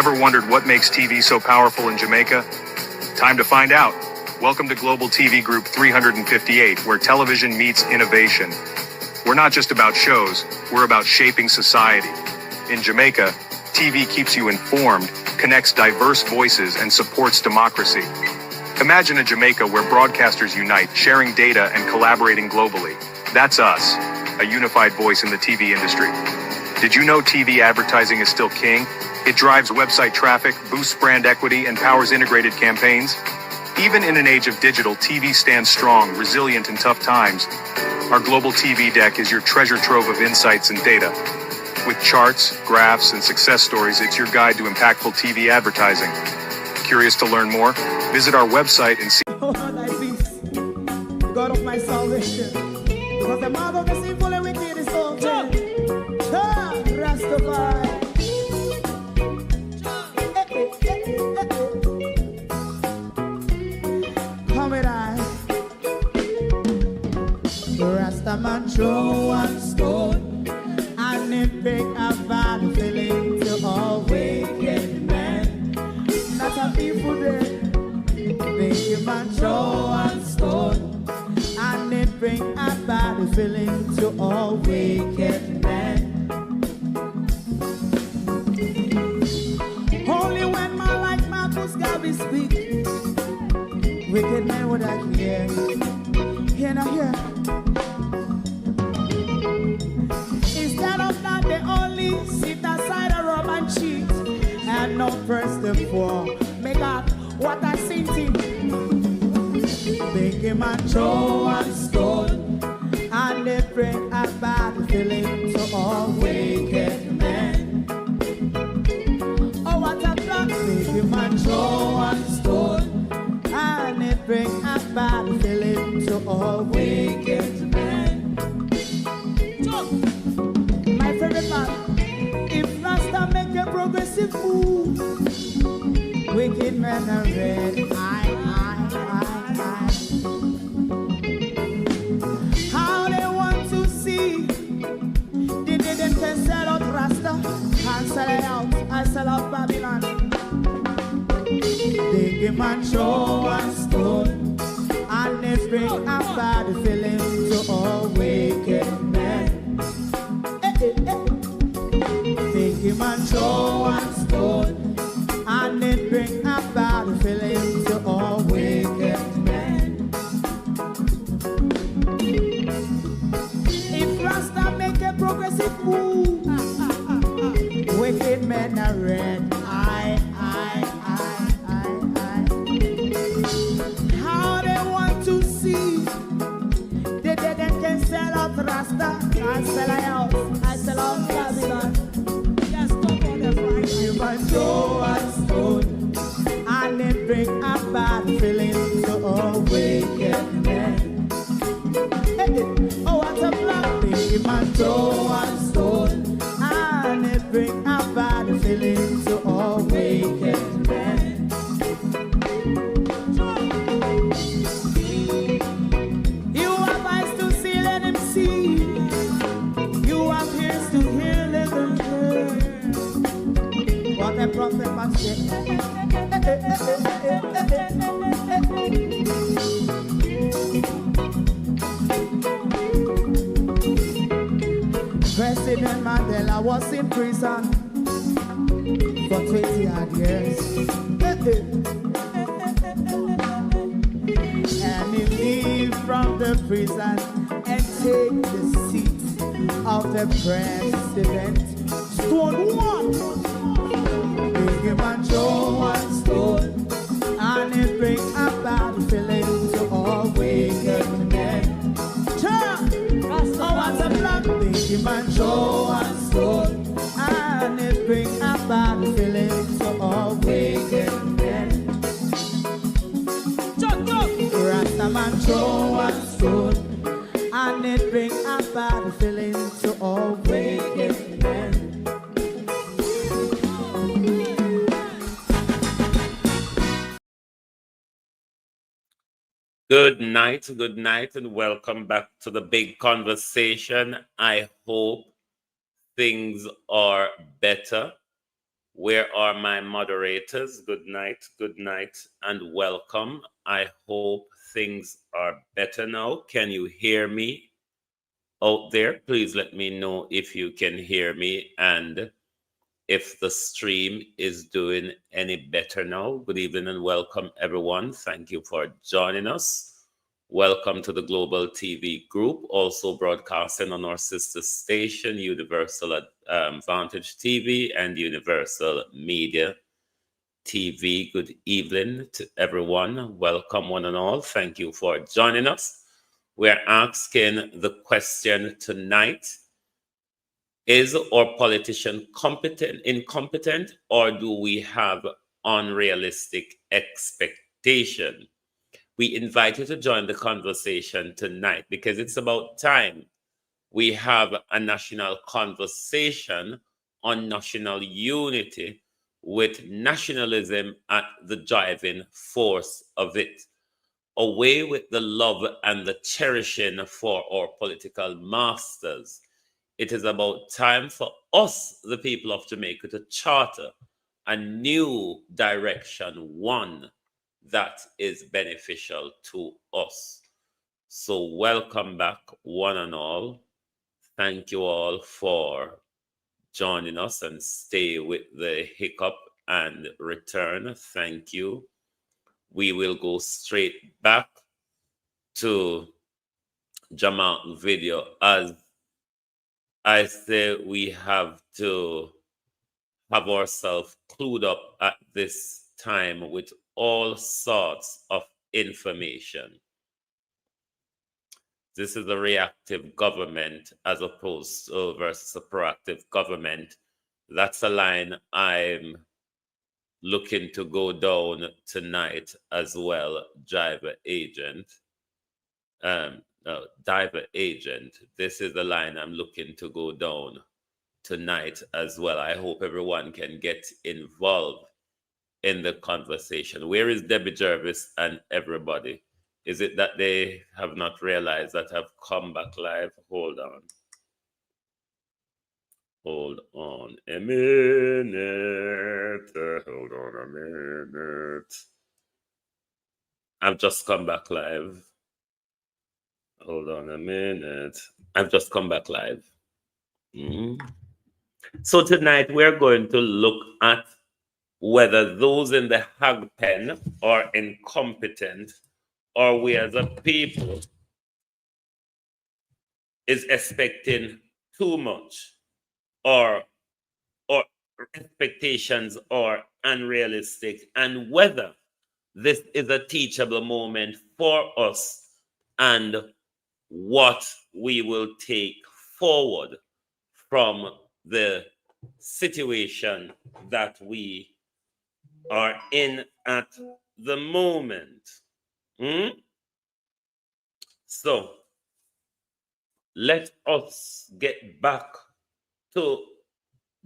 Ever wondered what makes TV so powerful in Jamaica? Time to find out. Welcome to Global TV Group 358, where television meets innovation. We're not just about shows, we're about shaping society. In Jamaica, TV keeps you informed, connects diverse voices, and supports democracy. Imagine a Jamaica where broadcasters unite, sharing data and collaborating globally. That's us, a unified voice in the TV industry. Did you know TV advertising is still king? It drives website traffic, boosts brand equity, and powers integrated campaigns. Even in an age of digital, TV stands strong, resilient in tough times. Our Global TV Deck is your treasure trove of insights and data. With charts, graphs, and success stories, it's your guide to impactful TV advertising. Curious to learn more? Visit our website and see. Oh, thy peace, the God of my salvation. Because the mouth of the sinful and wicked is open. Rastafari. Come with I. Rastaman throw one stone, and it bring a bad feeling to all wicked men. Not a people there. Make a man throw one stone, and it bring a bad feeling to all wicked men. Only when man like Marcus Garvey speak, wicked men would I hear. Hear now hear. Instead of that, they only sit aside and rob and cheat, and not first and four. Make up what I seen to. Make him a throw one stone, and they bring a bad feeling to all wicked men. Oh, what a plan! Make him a throw one stone, and it bring a bad feeling to all wicked men. My favorite man, if Rasta make a progressive move, wicked men are red. How they want to see the day them can sell out Rasta and sell it out. I sell out Babylon. They give man throw one stone, and they bring a bad feeling to all wicked men. They give man throw one stone, and it bring a bad feeling to all wicked men. If Rasta make a progressive move, wicked men are red. How they want to see the dead can sell out Rasta and sell out. I sell out Babylon. Just stop on the right. You must throw a stone, and it bring a bad feeling to all wicked men. Oh, what a black thing! You must throw a stone, and it bring a bad feeling to all wicked men. You have eyes to see, let him see. You have ears to hear, let them hear. What a prophet must say. President Mandela was in prison for 20 odd years. And he leave from the prison and take the seat of the president. Stone one. Big him and throw one stone, and it bring a bad feeling to all wicked men. Oh, what a black big him and throw one stone, and it bring a bad feeling to all wicked men. Rastaman throw one stone, and it bring a bad feeling to all wicked men. Good night, and welcome back to the big conversation. I hope things are better Where are my moderators? Good night, and welcome. I hope things are better now. Can you hear me out there? Please let me know if you can hear me and if the stream is doing any better now. Good evening and welcome, everyone. Thank you for joining us. Welcome to the Global TV Group, also broadcasting on our sister station, Universal Vantage TV and Universal Media TV. Good evening to everyone. Welcome, one and all. Thank you for joining us. We're asking the question tonight: is our politician incompetent, or do we have unrealistic expectation? We invite you to join the conversation tonight because it's about time we have a national conversation on national unity with nationalism at the driving force of it. Away with the love and the cherishing for our political masters. It is about time for us, the people of Jamaica, to charter a new direction, one that is beneficial to us. So welcome back, one and all. Thank you all for joining us, and stay with the hiccup and return. Thank you. We will go straight back to Jamal video. As I say, we have to have ourselves clued up at this time with all sorts of information. This is a reactive government as opposed to versus a proactive government. That's a line I'm looking to go down tonight as well. Driver agent. No, diver agent. This is the line I'm looking to go down tonight as well. I hope everyone can get involved in the conversation. Where is Debbie Jervis and everybody? Is it that they have not realized that I've come back live? Hold on. Hold on a minute. Hold on a minute. I've just come back live. Hold on a minute. I've just come back live. So tonight we're going to look at whether those in the hog pen are incompetent, or we as a people is expecting too much, or expectations are unrealistic, and whether this is a teachable moment for us and what we will take forward from the situation that we are in at the moment. So let us get back to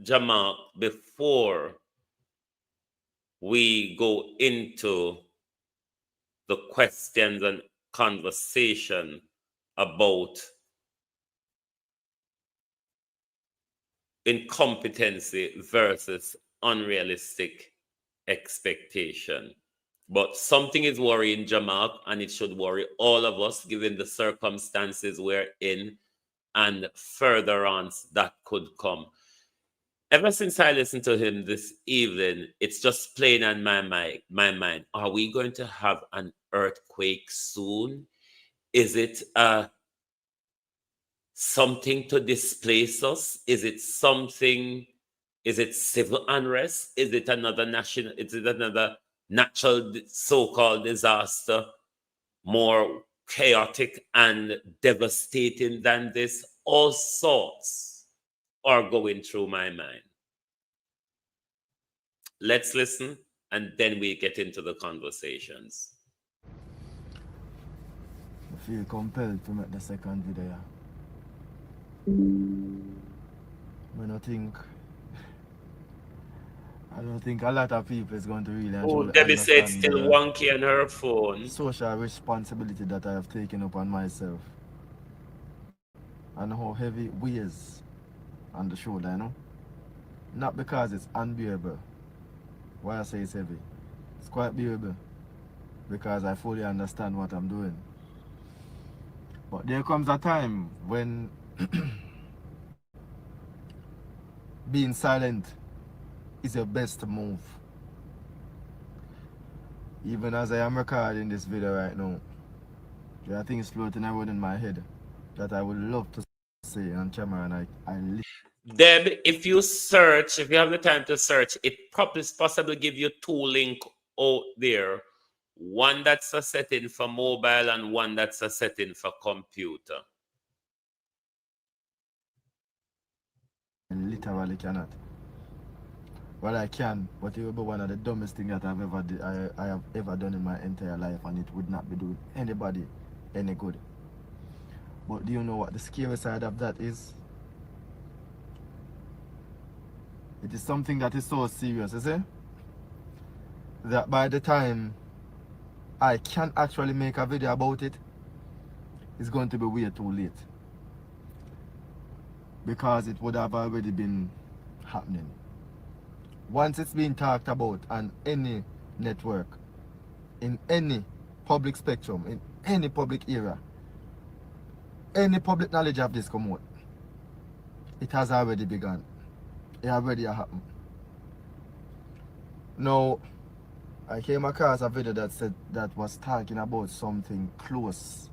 Jamal before we go into the questions and conversation about incompetency versus unrealistic expectation. But something is worrying Jamal, and it should worry all of us given the circumstances we're in and further on that could come. Ever since I listened to him this evening, it's just playing on my mind. Are we going to have an earthquake soon? Is it something to displace us? Is it something? Is it civil unrest? Is it another natural so-called disaster, more chaotic and devastating than this? All sorts are going through my mind. Let's listen, and then we get into the conversations. I feel compelled to make the second video. I don't think a lot of people is going to really Oh, Debbie said still wonky on her phone. Social responsibility that I have taken upon myself, and how heavy it weighs on the shoulder, you know. Not because it's unbearable. Why I say it's heavy. It's quite bearable because I fully understand what I'm doing. But there comes a time when being silent is your best move. Even as I am recording this video right now, there are things floating around in my head that I would love to say on camera, and I Deb, if you search, if you have the time to search, it probably possibly give you two link out there. One that's a setting for mobile and one that's a setting for computer. literally cannot. Well, I can, but it will be one of the dumbest things that I have ever done in my entire life, and it would not be doing anybody any good. But do you know what the scary side of that is? It is something that is so serious, you see? That by the time I can actually make a video about it, it's going to be way too late. Because it would have already been happening. Once it's being talked about on any network, in any public spectrum, in any public era, any public knowledge of this come out, it has already begun. It already happened. Now, I came across a video that said that was talking about something close,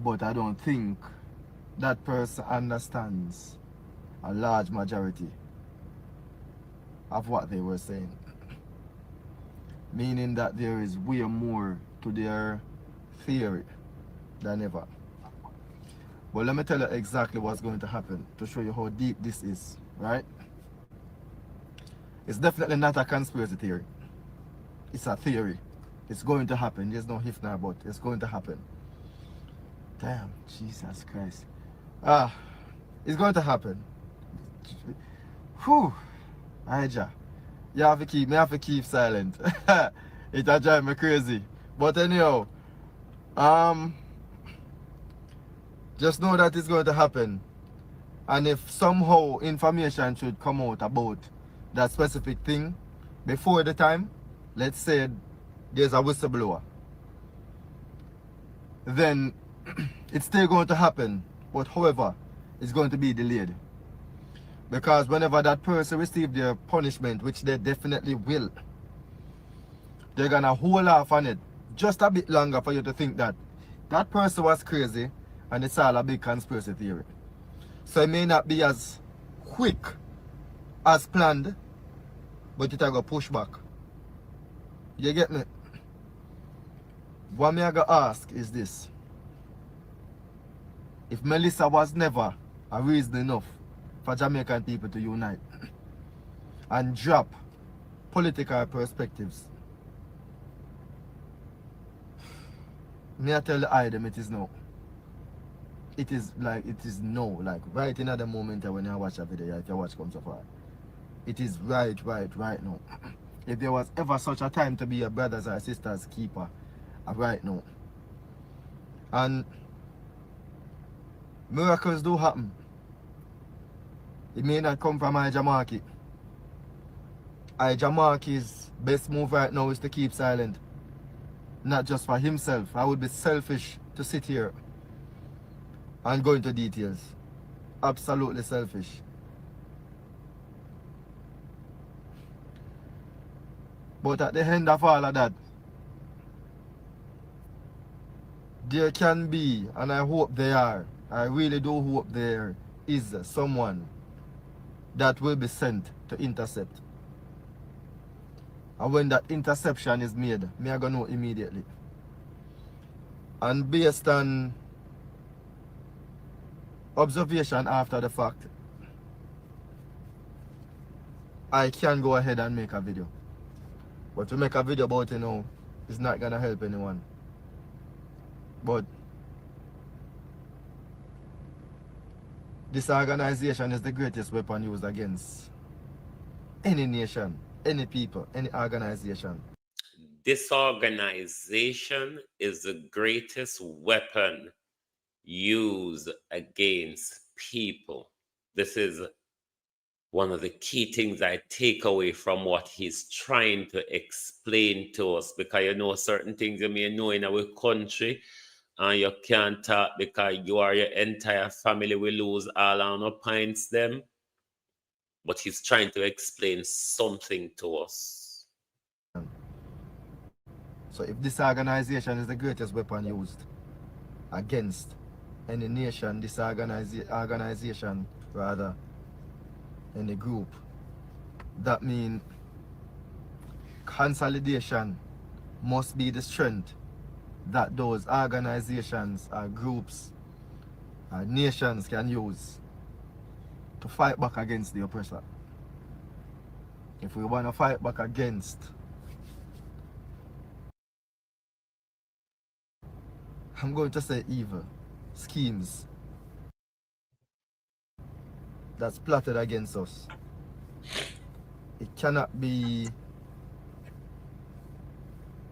but I don't think that person understands a large majority of what they were saying. Meaning that there is way more to their theory than ever. But let me tell you exactly what's going to happen to show you how deep this is, right? It's definitely not a conspiracy theory. It's a theory. It's going to happen. There's no if nor but. It's going to happen. Damn, Jesus Christ. It's going to happen. Whew. Aija. You have to keep silent. It'll drive me crazy. But anyhow, just know that it's going to happen. And if somehow information should come out about that specific thing before the time, let's say there's a whistleblower, then it's still going to happen. But however, it's going to be delayed. Because whenever that person receives their punishment, which they definitely will, they're going to hold off on it just a bit longer for you to think that that person was crazy and it's all a big conspiracy theory. So it may not be as quick as planned, but it will go push back. You get me? What me I go ask is this. If Melissa was never a reason enough for Jamaican people to unite and drop political perspectives, me I tell the eye them it is no. It is no. Like right in at the moment when I watch a video, if you watch come so far. It is right now. If there was ever such a time to be a brothers or sisters keeper, right now. And miracles do happen. It may not come from Ijamaki. Ijamaki's best move right now is to keep silent. Not just for himself. I would be selfish to sit here and go into details. Absolutely selfish. But at the end of all of that, there can be, and I hope there are, I really do hope there is someone that will be sent to intercept. And when that interception is made, me I gonna know immediately. And based on observation after the fact, I can go ahead and make a video. But to make a video about it now is not gonna help anyone. But this organization is the greatest weapon used against any nation, any people, any organization. This organization is the greatest weapon used against people. This is one of the key things I take away from what he's trying to explain to us, because you know certain things you may know in our country and you can't talk because you or your entire family will lose all on our pints them. But he's trying to explain something to us. So if this organization is the greatest weapon used against any nation, this organization rather, any group, that means consolidation must be the strength that those organizations or groups or nations can use to fight back against the oppressor. If we want to fight back against, I'm going to say evil schemes that's plotted against us, it cannot be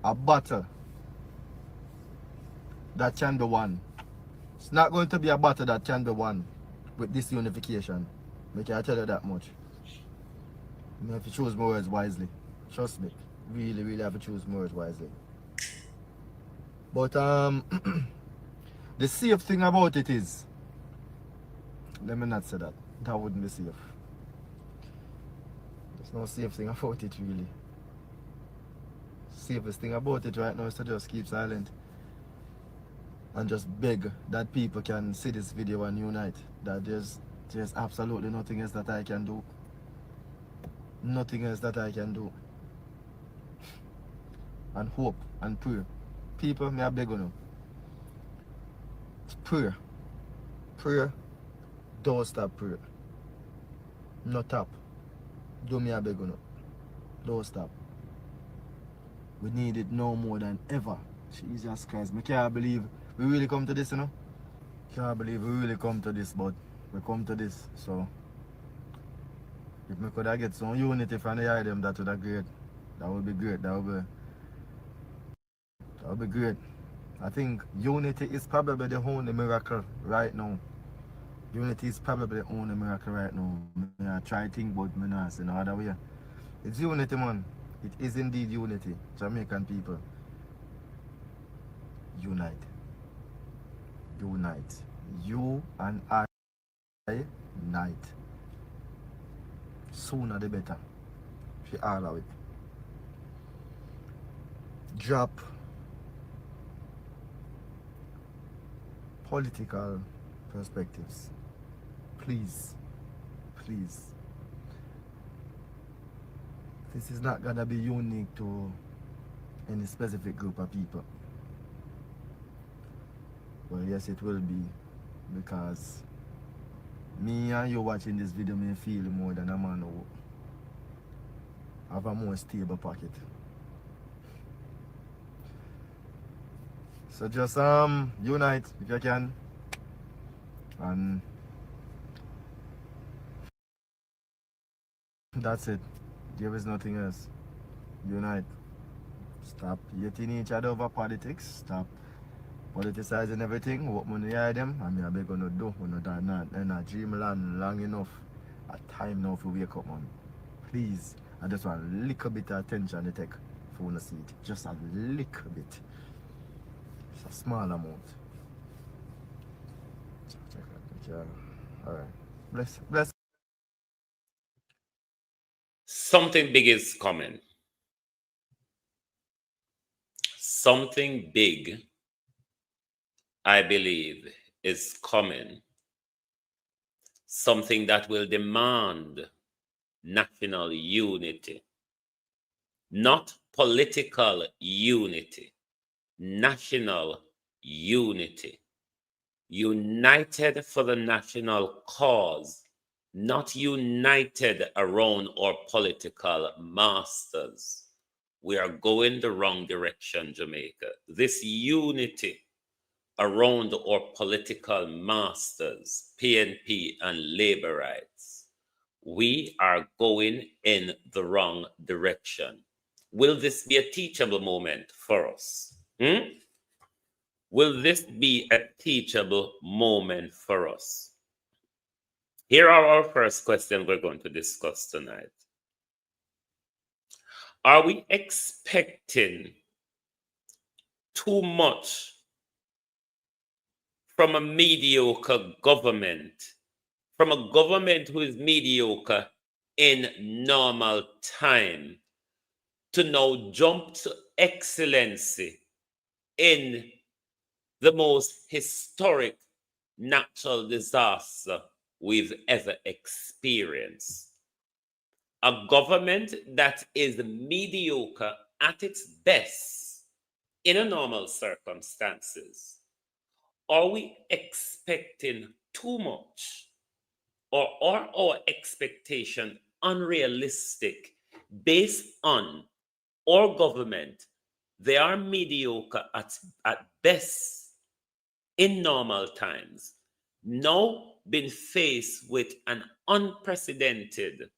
a battle that can be won. It's not going to be a battle that can be won with this unification. I can tell you that much. You have to choose my words wisely. Trust me. Really, really have to choose my words wisely. But the safe thing about it is, let me not say that. That wouldn't be safe. There's no safe thing about it really. Safest thing about it right now is to just keep silent and just beg that people can see this video and unite. That there's absolutely nothing else that I can do. Nothing else that I can do. And hope and pray. People, may I beg you now. Prayer. Prayer. Don't stop prayer. No stop. Do me a beg you now. Don't stop. We need it no more than ever. Jesus Christ. I can't believe we really come to this, you know. Can't believe we really come to this, but we come to this. So if we could have get some unity from the item, that would be great. That would be great. That would be great. I think unity is probably the only miracle right now. Unity is probably the only miracle right now. I try to think, but I not say no other way. It's unity, man. It is indeed unity. Jamaican people, unite. Unite. You and I unite. Sooner the better. For all of it. Drop political perspectives. Please. Please. This is not gonna be unique to any specific group of people. Well, yes, it will be, because me and you watching this video may feel more than a man who have a more stable pocket. So just unite if you can, and that's it. There is nothing else. Unite. Stop hating each other over politics. Stop politicizing everything. What money hear them, and me a beg gonna do. We not dreamland long enough. A time now to wake up, man. Please, I just want a little bit of attention to take for you see it. Just a little bit. It's a small amount. Alright. Bless. Something big is coming. Something big, I believe, is coming. Something that will demand national unity. Not political unity. National unity. United for the national cause. Not united around our political masters. We are going the wrong direction, Jamaica. This unity around our political masters, PNP and labor rights, we are going in the wrong direction. Will this be a teachable moment for us? Will this be a teachable moment for us? Here are our first questions we're going to discuss tonight. Are we expecting too much from a mediocre government, from a government who is mediocre in normal time, to now jump to excellency in the most historic natural disaster we've ever experienced? A government that is mediocre at its best in a normal circumstances. Are we expecting too much, or are our expectation unrealistic based on our government? They are mediocre at best in normal times, now been faced with an unprecedented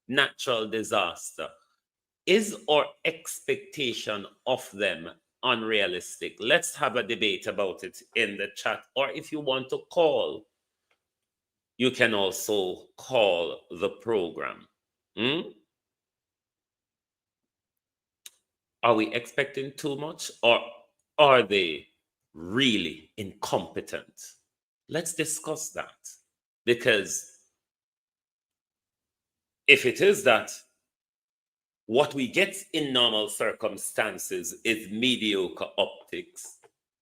natural disaster. Is our expectation of them unrealistic? Let's have a debate about it in the chat, or if you want to call, you can also call the program. Are we expecting too much, or are they really incompetent? Let's discuss that, because if it is that what we get in normal circumstances is mediocre optics,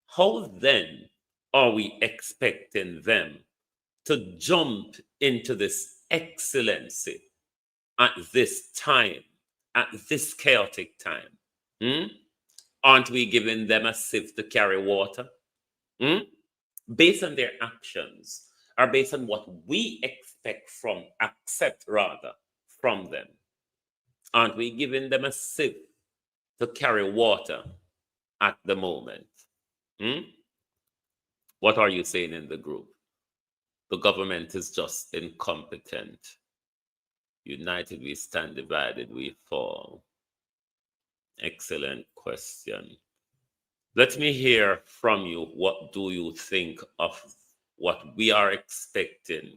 how then are we expecting them to jump into this excellency at this time, at this chaotic time? Aren't we giving them a sieve to carry water? Based on their actions, or based on what we accept rather, from them? Aren't we giving them a sieve to carry water at the moment? What are you saying in the group? The government is just incompetent. United we stand, divided we fall. Excellent question. Let me hear from you. What do you think of what we are expecting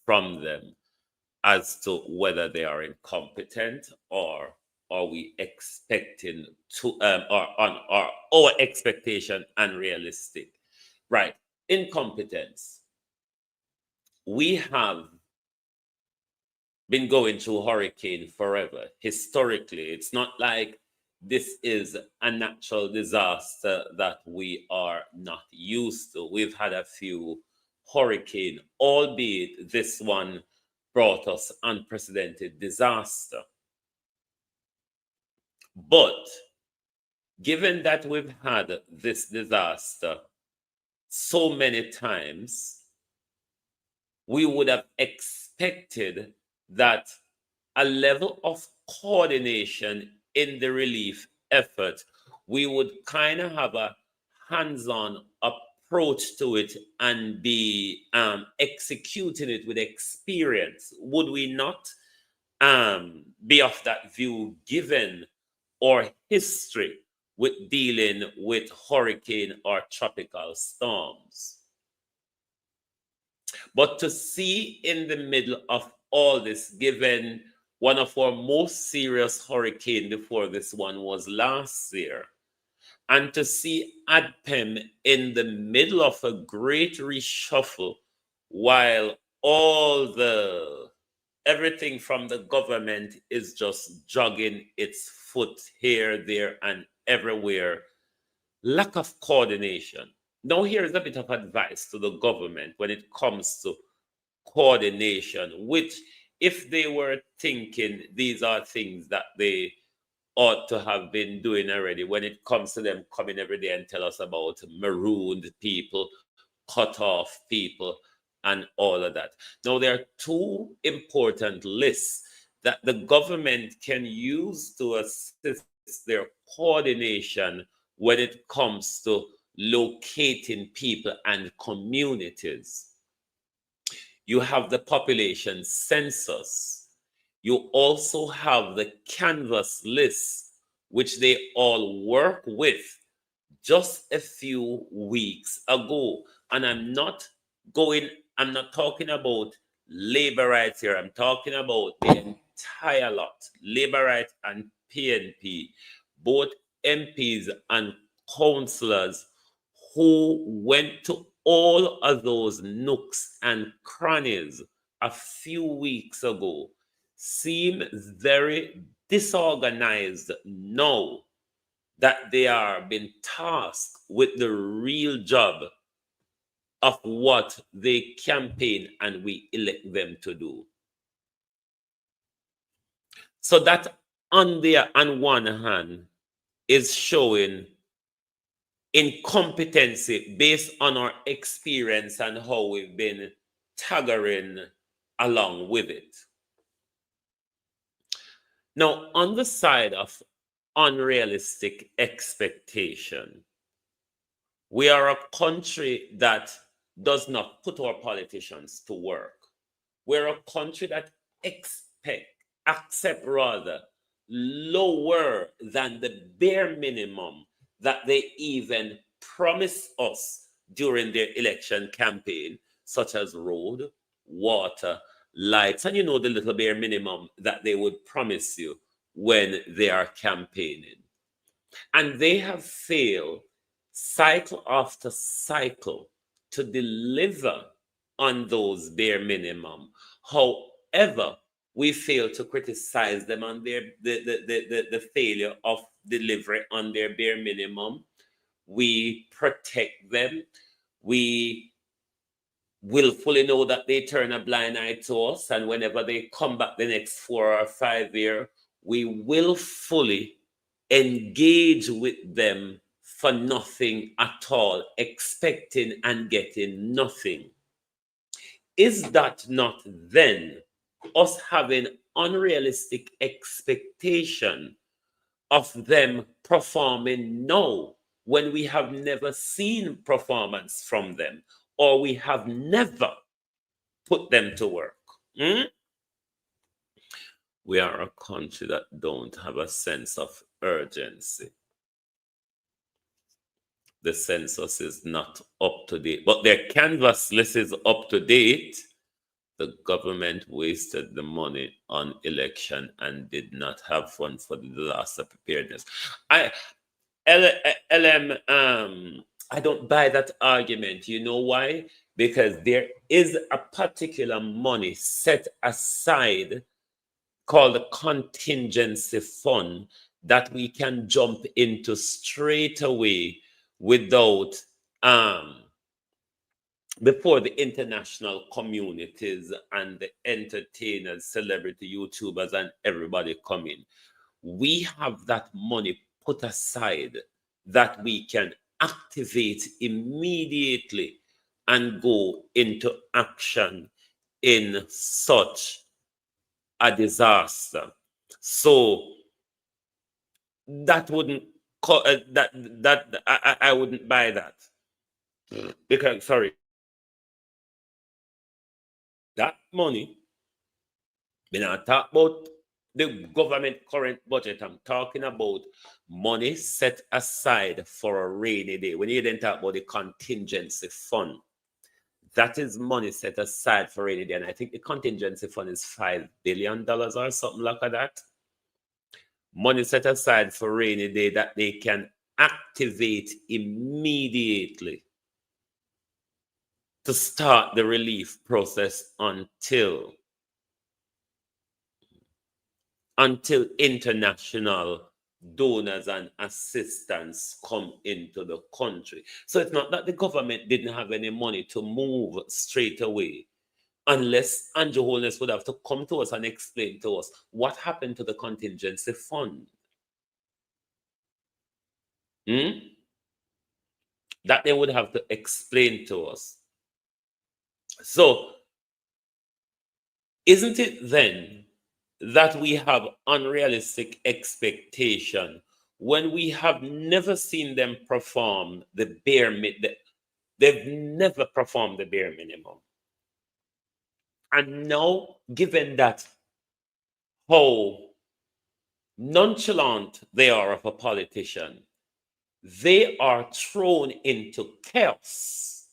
from them, as to whether they are incompetent, or are we expecting to, or our expectation unrealistic? Right. Incompetence. We have been going through hurricane forever. Historically, it's not like this is a natural disaster that we are not used to. We've had a few hurricanes, albeit this one brought us unprecedented disaster. But given that we've had this disaster so many times, we would have expected that a level of coordination in the relief effort, we would kind of have a hands-on approach to it and be executing it with experience. Would we not be of that view, given our history with dealing with hurricane or tropical storms? But to see in the middle of all this, given one of our most serious hurricane before this one was last year, and to see ADPEM in the middle of a great reshuffle, while everything from the government is just jogging its foot here, there, and everywhere. Lack of coordination. Now, here is a bit of advice to the government when it comes to coordination, which, if they were thinking these are things that they ought to have been doing already, when it comes to them coming every day and tell us about marooned people, cut off people, and all of that. Now, there are two important lists that the government can use to assist their coordination when it comes to locating people and communities. You have the population census. You also have the canvas list, which they all work with just a few weeks ago. And I'm not talking about labor rights here. I'm talking about the entire lot, labor rights and PNP, both MPs and councillors who went to all of those nooks and crannies a few weeks ago seem very disorganized now that they are being tasked with the real job of what they campaign and we elect them to do. So that on one hand is showing incompetency based on our experience and how we've been taggering along with it. Now, on the side of unrealistic expectation, we are a country that does not put our politicians to work. We're a country that accept rather lower than the bare minimum that they even promise us during their election campaign, such as road, water, lights, and you know the little bare minimum that they would promise you when they are campaigning. And they have failed cycle after cycle to deliver on those bare minimum. However, we fail to criticize them on their the failure of delivery on their bare minimum. We protect them. We willfully know that they turn a blind eye to us, and whenever they come back the next 4 or 5 years, we willfully engage with them for nothing at all, expecting and getting nothing. Is that not then us having unrealistic expectation of them performing now when we have never seen performance from them, or we have never put them to work? We are a country that don't have a sense of urgency. The census is not up to date, but their canvas list is up to date. The government wasted the money on election and did not have fun for the disaster preparedness. I don't buy that argument. You know why? Because there is a particular money set aside called the contingency fund that we can jump into straight away without before the international communities and the entertainers, celebrity YouTubers, and everybody come in. We have that money put aside that we can activate immediately and go into action in such a disaster. So that wouldn't I wouldn't buy that, because that money, when I talk about the government current budget, I'm talking about money set aside for a rainy day. When you then talk about the contingency fund, that is money set aside for rainy day. And I think the contingency fund is $5 billion or something like that. Money set aside for rainy day that they can activate immediately to start the relief process until international donors and assistance come into the country. So it's not that the government didn't have any money to move straight away, unless Andrew Holness would have to come to us and explain to us what happened to the contingency fund. That they would have to explain to us. So, isn't it then that we have unrealistic expectation when we have never seen them perform the bare minimum? They've never performed the bare minimum. And now, given that how nonchalant they are of a politician, they are thrown into chaos.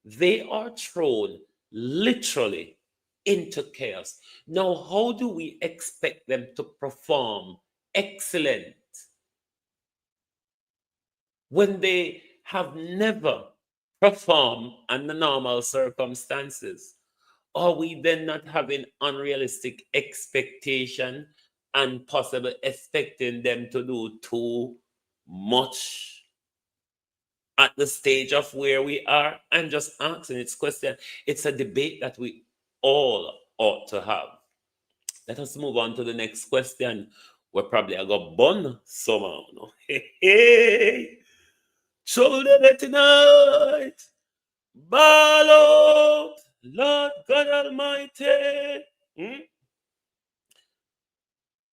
They are thrown literally into chaos. Now, how do we expect them to perform excellent when they have never performed under normal circumstances? Are we then not having unrealistic expectation and possibly expecting them to do too much at the stage of where we are? I'm just asking its question. It's a debate that we all ought to have. Let us move on to the next question. We're probably a go bun somehow. No? Hey, children tonight, ball out, Lord God Almighty.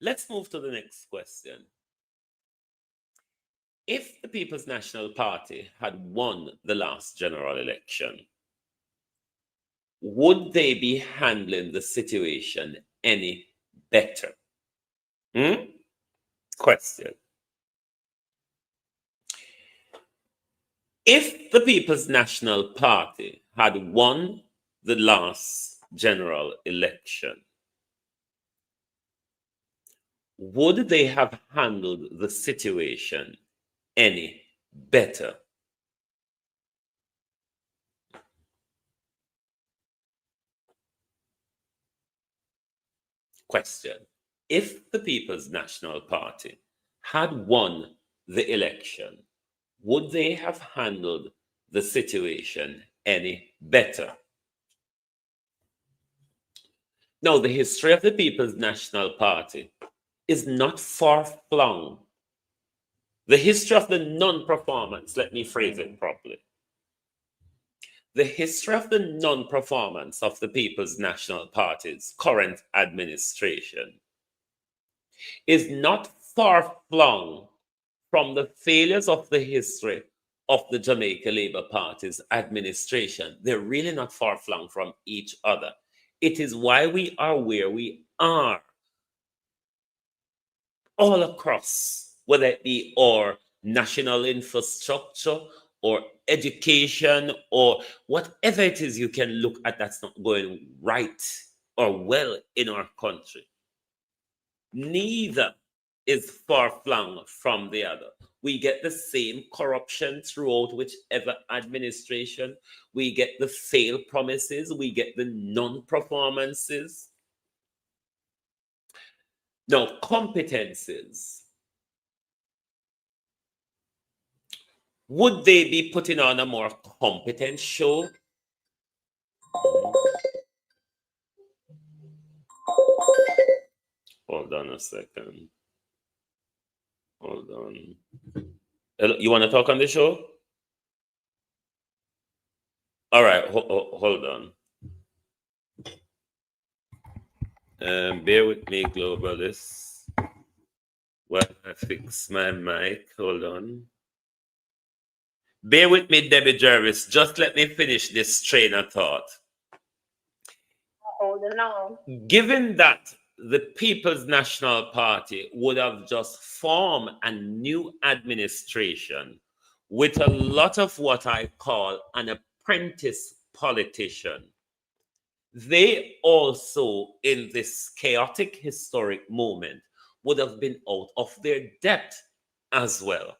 Let's move to the next question. If the People's National Party had won the last general election, would they be handling the situation any better? Question. If the People's National Party had won the last general election, would they have handled the situation any better? Question. If the People's National Party had won the election, would they have handled the situation any better? Now, the history of the People's National Party is not far-flung. The history of the non-performance, let me phrase it properly. The history of the non-performance of the People's National Party's current administration is not far-flung from the failures of the history of the Jamaica Labour Party's administration. They're really not far-flung from each other. It is why we are where we are all across, whether it be our national infrastructure or education or whatever it is you can look at that's not going right or well in our country. Neither is far-flung from the other. We get the same corruption throughout whichever administration. We get the failed promises. We get the non-performances. Now, competences. Would they be putting on a more competent show? Hold on a second. Hold on. Hello, you want to talk on the show? All right, hold on. Bear with me, globalists. While I fix my mic. Hold on. Bear with me, Debbie Jarvis. Just let me finish this train of thought. Hold on. Given that the People's National Party would have just formed a new administration with a lot of what I call an apprentice politician, they also, in this chaotic historic moment, would have been out of their depth as well.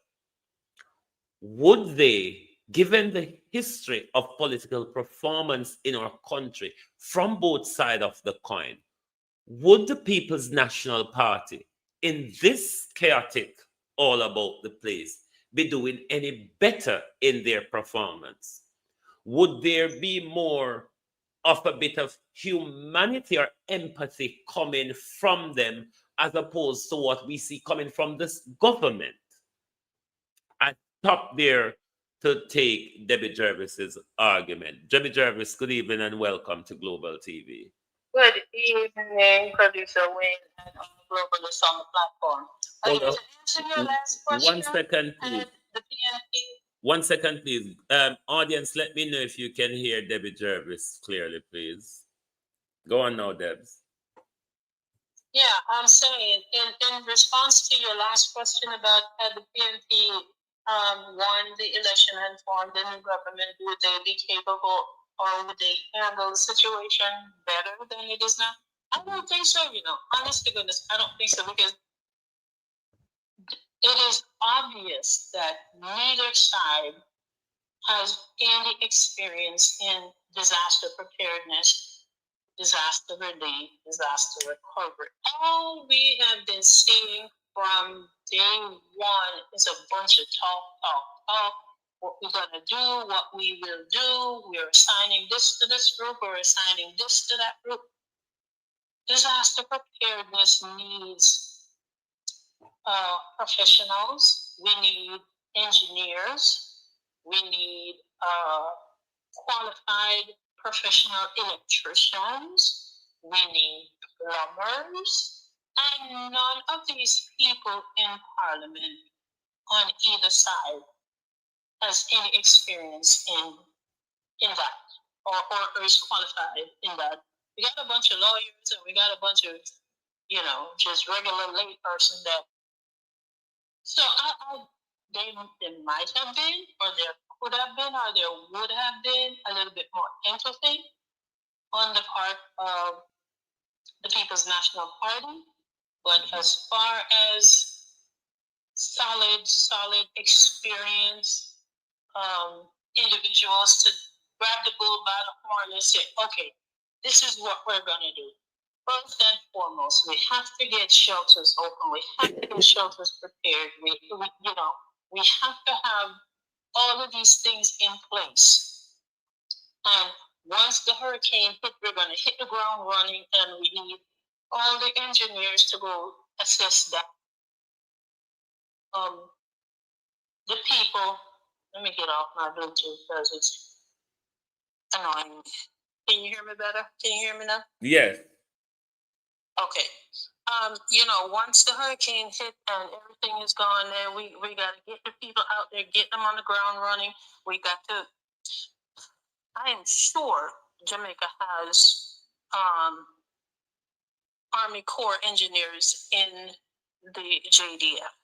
Would they, given the history of political performance in our country from both sides of the coin, would the People's National Party, in this chaotic, all about the place, be doing any better in their performance? Would there be more of a bit of humanity or empathy coming from them as opposed to what we see coming from this government? I stop there to take Debbie Jervis's argument. Debbie Jervis, good evening and welcome to Global TV. Good evening, producer Wayne and Global on the platform. Hold on. To answer your last question, 1 second, please. The PNP. 1 second, please. Audience, let me know if you can hear Debbie Jervis clearly, please. Go on now, Debs. Yeah, I'm saying in response to your last question about had the PNP won the election and formed a new government, would they be capable or would they handle the situation better than it is now? I don't think so, honest to goodness, I don't think so, because it is obvious that neither side has any experience in disaster preparedness, disaster relief, disaster recovery. All we have been seeing from day one is a bunch of talk. What we're going to do, what we will do. We're assigning this to this group, we're assigning this to that group. Disaster preparedness needs professionals. We need engineers. We need qualified professional electricians. We need plumbers. And none of these people in Parliament on either side has any experience in that, or is qualified in that. We got a bunch of lawyers and we got a bunch of, just regular lay person that. So they might have been, or there could have been, or there would have been a little bit more empathy on the part of the People's National Party. But as far as solid experience, individuals to grab the bull by the horn and say, okay, this is what we're going to do. First and foremost, we have to get shelters open. We have to get shelters prepared. We have to have all of these things in place. And once the hurricane hit, we're going to hit the ground running, and we need all the engineers to go assess that. The people, let me get off my Bluetooth because it's annoying. Can you hear me better? Can you hear me now? Yes. Okay. Once the hurricane hit and everything is gone there, we got to get the people out there, get them on the ground running. We got to, I am sure Jamaica has Army Corps engineers in the JDF.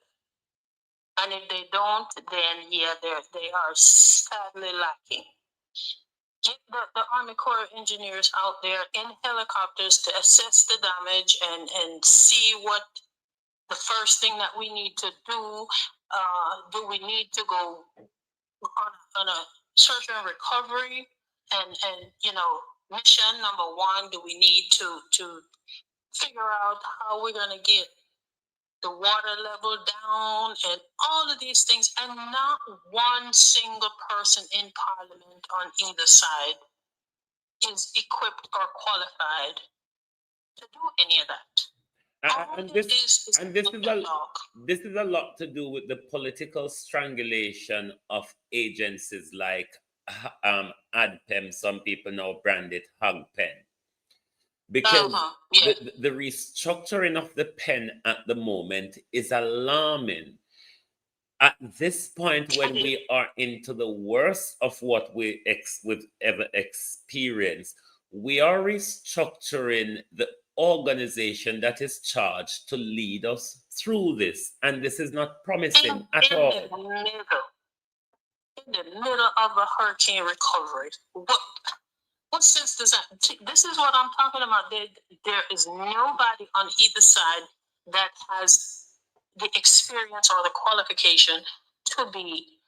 And if they don't, then yeah, they are sadly lacking. Get the Army Corps engineers out there in helicopters to assess the damage and see what the first thing that we need to do. Do we need to go on a search and recovery and mission number one? Do we need to figure out how we're going to get the water level down and all of these things? And not one single person in Parliament on either side is equipped or qualified to do any of that. And this is a lot to do with the political strangulation of agencies like ADPEM. Some people now brand it HUGPEN. Because the restructuring of the pen at the moment is alarming. At this point, when we are into the worst of what we've ever experienced, we are restructuring the organization that is charged to lead us through this. And this is not promising at all. In the middle of a hurricane recovery, what sense does that? This is what I'm talking about. There is nobody on either side that has the experience or the qualification to be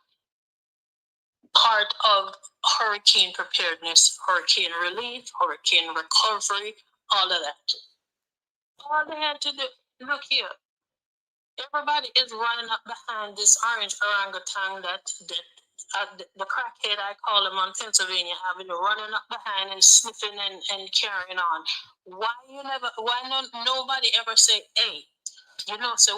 part of hurricane preparedness, hurricane relief, hurricane recovery, all of that. All they had to do, look here, everybody is running up behind this orange orangutan that the crackhead, I call him, on Pennsylvania Avenue, running up behind and sniffing and carrying on. Why nobody ever say, hey, so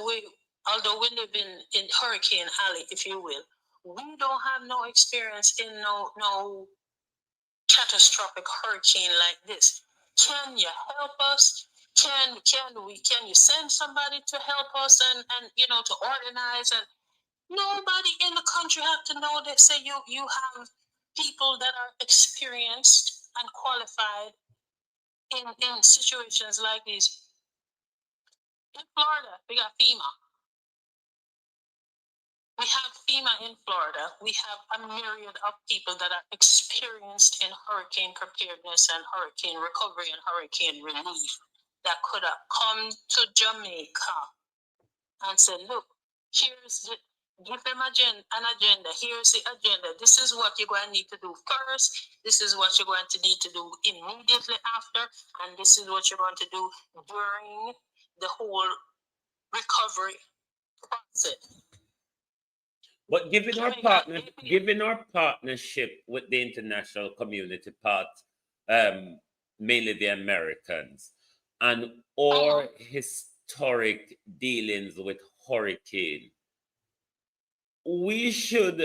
although we live in Hurricane Alley, if you will, we don't have no experience in no catastrophic hurricane like this. Can you help us? Can you send somebody to help us and to organize? And nobody in the country have to know. They say you have people that are experienced and qualified in situations like these. In Florida, we got FEMA. We have FEMA in Florida. We have a myriad of people that are experienced in hurricane preparedness and hurricane recovery and hurricane relief that could have come to Jamaica and said, look, here's the, give them an agenda. Here's the agenda. This is what you're going to need to do first. This is what you're going to need to do immediately after. And this is what you're going to do during the whole recovery process. But given our partnership with the international community part, mainly the Americans, and our historic dealings with hurricane, we should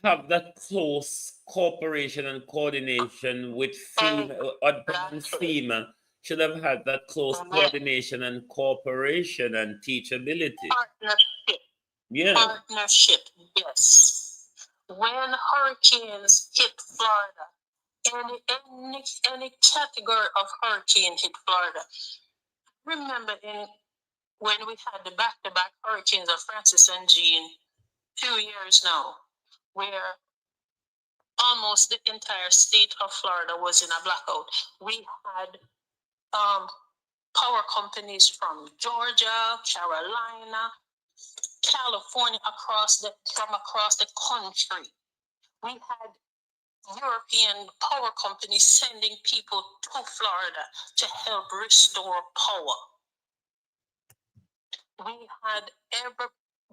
have that close cooperation and coordination with FEMA should have had that close coordination and cooperation and teachability. Partnership. Yeah. Partnership, yes. When hurricanes hit Florida, any category of hurricane hit Florida. Remember when we had the back-to-back hurricanes of Francis and Jean 2 years now, where almost the entire state of Florida was in a blackout. We had power companies from Georgia, Carolina, California, from across the country. We had European power companies sending people to Florida to help restore power.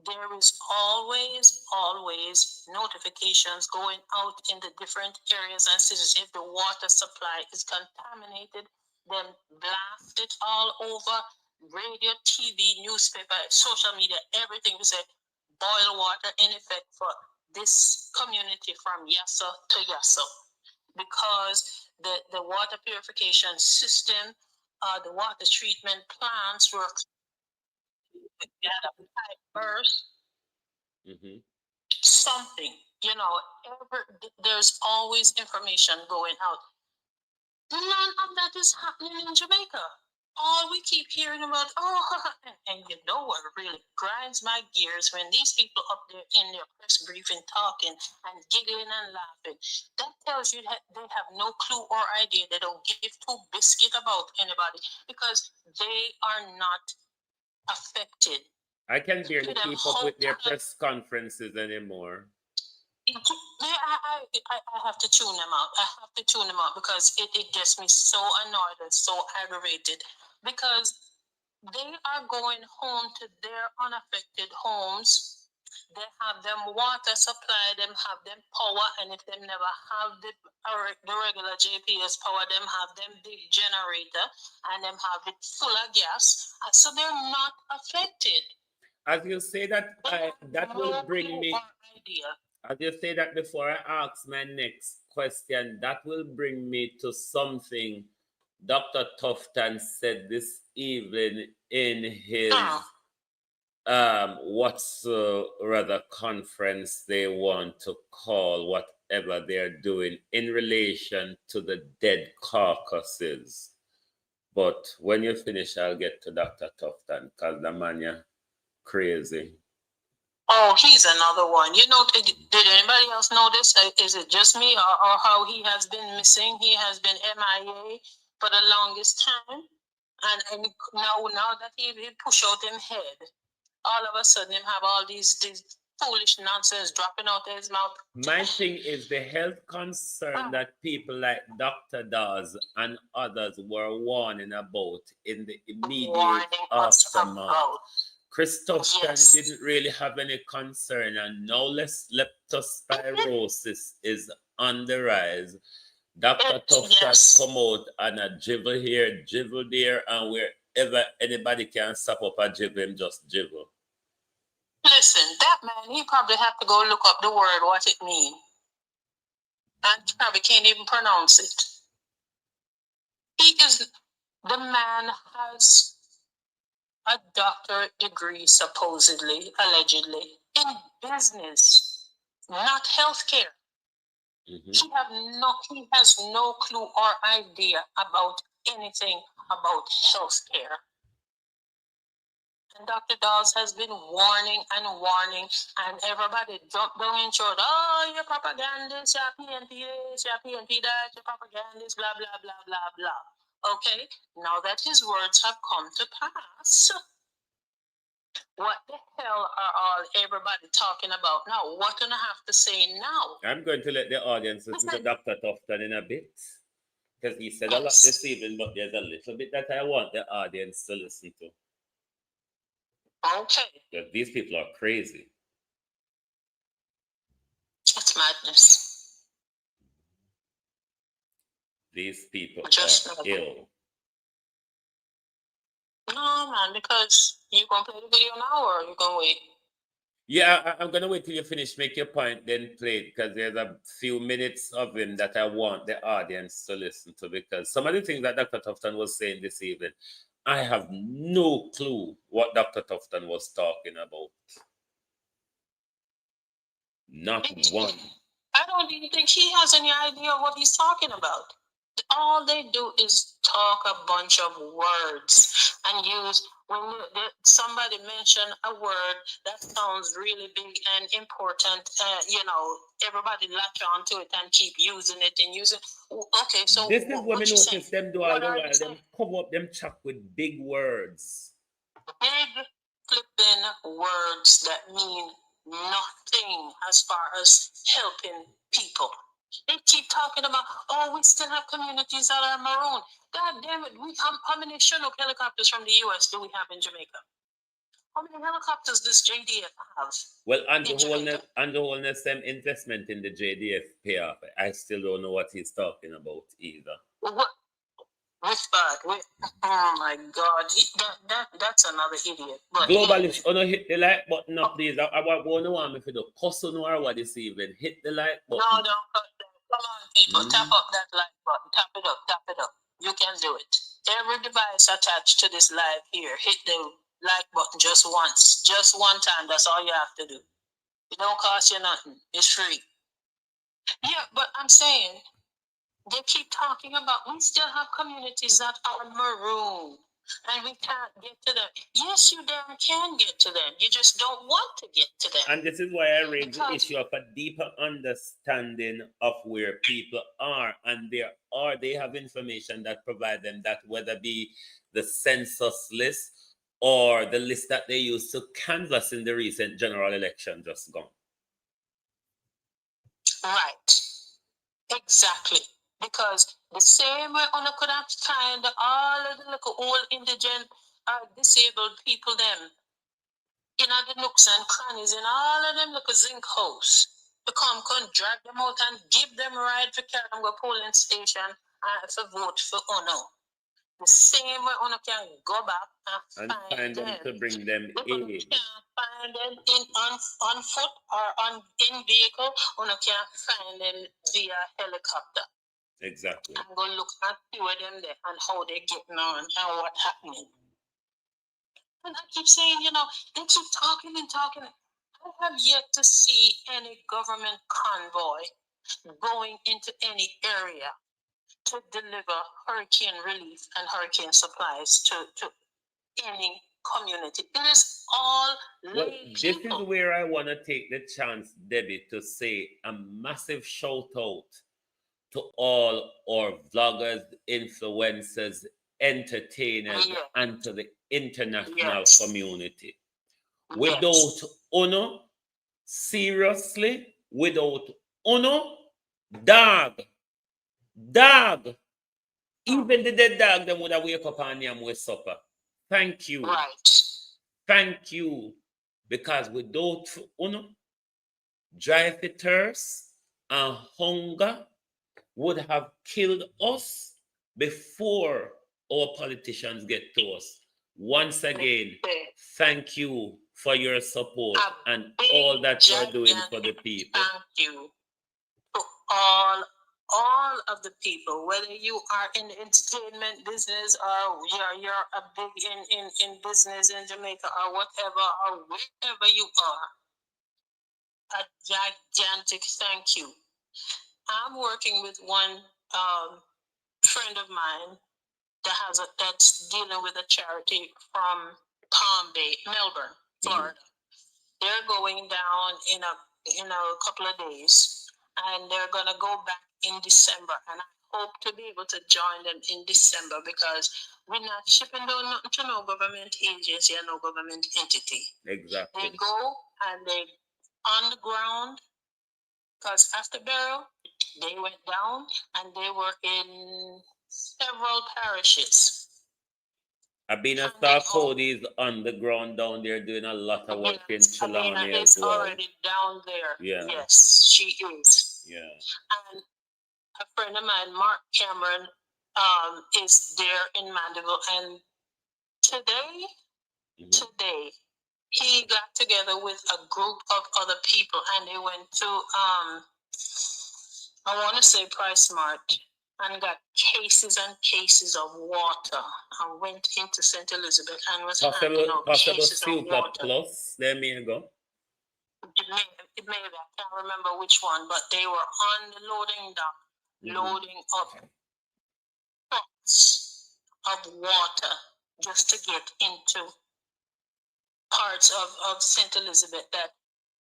There is always notifications going out in the different areas and cities. If the water supply is contaminated, then blast it all over radio, TV, newspaper, social media, everything. We say boil water in effect for this community from Yasso to Yasso, because the water purification system, the water treatment plants were had a pipe burst, something, there's always information going out. None of that is happening in Jamaica. All we keep hearing about, and you know what really grinds my gears when these people up there in their press briefing talking and giggling and laughing. That tells you that they have no clue or idea. They don't give two biscuit about anybody because they are not affected. I can barely keep up with their press conferences anymore. I have to tune them out. Because it gets me so annoyed and so aggravated, because they are going home to their unaffected homes. They have them water supply, them have them power, and if they never have the regular JPS power, them have them big generator, and them have it full of gas, so they're not affected. As you say that, that will bring me. As you say that before I ask my next question, that will bring me to something Dr. Tufton said this evening in his conference they want to call, whatever they're doing in relation to the dead carcasses. But when you finish, I'll get to Dr. Tufton, because the man, you're crazy. Oh, he's another one. Did anybody else know this? Is it just me, or how he has been missing? He has been MIA for the longest time. And now that he push out him head, all of a sudden him have all these foolish nonsense dropping out of his mouth. My thing is the health concern that people like Dr. Dawes and others were warning about in the immediate aftermath. Christopher didn't really have any concern, and now leptospirosis is on the rise. Dr. Tufton come out and a jiggle here, jiggle there, and wherever anybody can stop up a jiggle, him just jiggle. Listen, that man, he probably have to go look up the word, what it means. And he probably can't even pronounce it. The man has a doctorate degree, supposedly, allegedly, in business, not healthcare. He has no clue or idea about anything about healthcare. And Dr. Dawes has been warning and warning, and everybody jumped down in short. Oh, you're propagandist, you're PNP this, you're PNP that, you're propagandist, blah, blah, blah, blah, blah. Okay, now that his words have come to pass, what the hell are all everybody talking about now? What do I have to say now? I'm going to let the audience listen to Dr. Tufton in a bit, because he said a lot this evening, but there's a little bit that I want the audience to listen to. Okay. Because these people are crazy. It's madness. These people Just are ill. No, man, because you gonna play the video now or you gonna wait? Yeah, I'm gonna wait till you finish, make your point, then play it, because there's a few minutes of him that I want the audience to listen to, because some of the things that Dr. Tufton was saying this evening, I have no clue what Dr. Tufton was talking about. Not one. I don't even think he has any idea what he's talking about. All they do is talk a bunch of words and use when somebody mention a word that sounds really big and important. Everybody latch on to it and keep using it and using. Okay, so this is what we notice them do all the while. Them cover up them chalk with big words. Big flipping words that mean nothing as far as helping people. They keep talking about, oh, we still have communities that are maroon. God damn it, how many Chinook helicopters from the US do we have in Jamaica? How many helicopters does JDF have? Well, and the wholeness them investment in the JDF pay off. I still don't know what he's talking about either. What? Which part? Oh my God, that's another idiot. But Globally, hit the like button up, please. I want me to do cuss on or what this evening. Hit the like button. No, don't cut that. Come on, people, tap up that like button. Tap it up. You can do it. Every device attached to this live here, hit the like button just once. Just one time. That's all you have to do. It don't cost you nothing. It's free. Yeah, but I'm saying they keep talking about we still have communities that are maroon and we can't get to them. Yes, you damn can get to them. You just don't want to get to them. And this is why I raise the issue of a deeper understanding of where people are, and they have information that provide them that, whether be the census list or the list that they used to canvass in the recent general election just gone. Right. Exactly. Because the same way on could have find all of the little old indigent disabled people them in the nooks and crannies in all of them little zinc house to come drag them out and give them a ride to carry them to polling station to vote for UNO. The same way UNO can go back and find them to bring them aid. Can't find them on foot or in vehicle. UNO can't find them via helicopter. Exactly. And go look and see where them there and how they getting on and what happening. And I keep saying, they keep talking and talking. I have yet to see any government convoy going into any area to deliver hurricane relief and hurricane supplies to any community. It is all lay people. This is where I want to take the chance, Debbie, to say a massive shout out to all our vloggers, influencers, entertainers, and to the international community. Without UNO, seriously, without UNO, dog, even the dead dog, them would have wake up and yam with supper. Thank you. Right. Thank you. Because without UNO, dry thirst and hunger would have killed us before our politicians get to us. Once again, thank you for your support and all that you're doing for the people. Thank you to all of the people, whether you are in the entertainment business or you're a big in business in Jamaica or whatever, or wherever you are, a gigantic thank you. I'm working with one friend of mine that's dealing with a charity from Palm Bay, Melbourne, Florida. They're going down in a couple of days, and they're gonna go back in December. And I hope to be able to join them in December because we're not shipping down nothing to no government agency or no government entity. Exactly. They go and they on the ground because after burial they went down and they were in several parishes. Abina Sarkodie is on the ground down there doing a lot of work in Trelawney Abina as is well. already down there. Yeah. Yes, she is. Yeah. And a friend of mine, Mark Cameron, is there in Mandeville. And today, he got together with a group of other people and they went to, I want to say Price Mart, and got cases and cases of water and went into St. Elizabeth and was handing out cases of water. Plus, there may go. It may be, I can't remember which one, but they were on the loading dock, loading up pots of water just to get into parts of St. Elizabeth that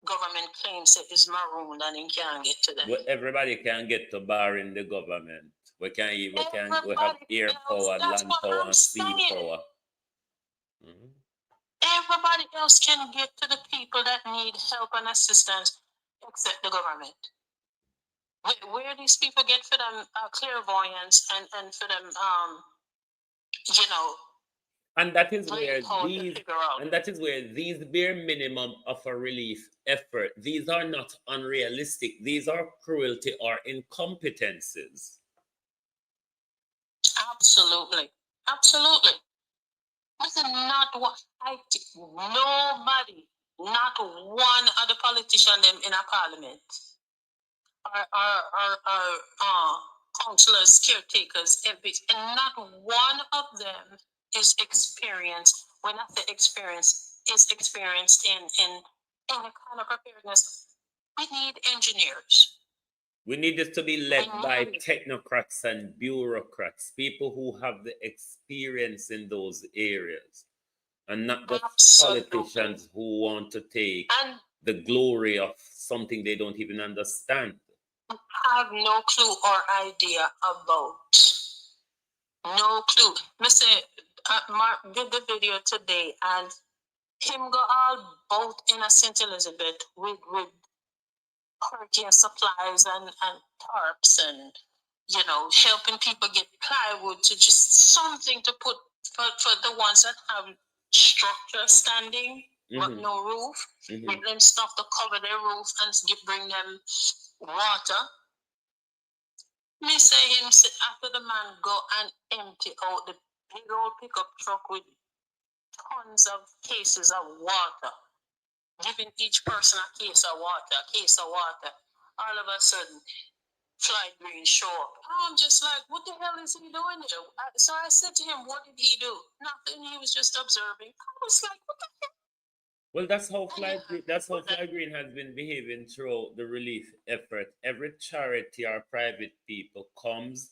government claims it is marooned and it can't get to them. Well, everybody can get to bar in the government. We have air power, land power, and sea power. Everybody else can get to the people that need help and assistance except the government. Where these people get for them clairvoyance and for them, and that is where these bare minimum of a relief effort, these are not unrealistic. These are cruelty or incompetences. Absolutely. Listen, nobody, not one of the politicians in a parliament, our councillors, caretakers, MPs, and not one of them is experienced. When I say experience, is experienced in any kind of preparedness. We need engineers. We need this to be led by technocrats and bureaucrats, people who have the experience in those areas, and not just politicians who want to take the glory of something they don't even understand. Have no clue or idea about. No clue. Mr. Mark did the video today, and him go all both in a St. Elizabeth with hurricane supplies and tarps and helping people get plywood to just something to put for the ones that have structure standing but no roof. Give them stuff to cover their roof and bring them water. Me say him after the man go and empty out the big old pickup truck with tons of cases of water, giving each person a case of water. All of a sudden, Floyd Green show up. I'm just like, what the hell is he doing here? So I said to him, what did he do? Nothing. He was just observing. I was like, what the hell? Well, that's how Floyd Green has been behaving throughout the relief effort. Every charity or private people comes,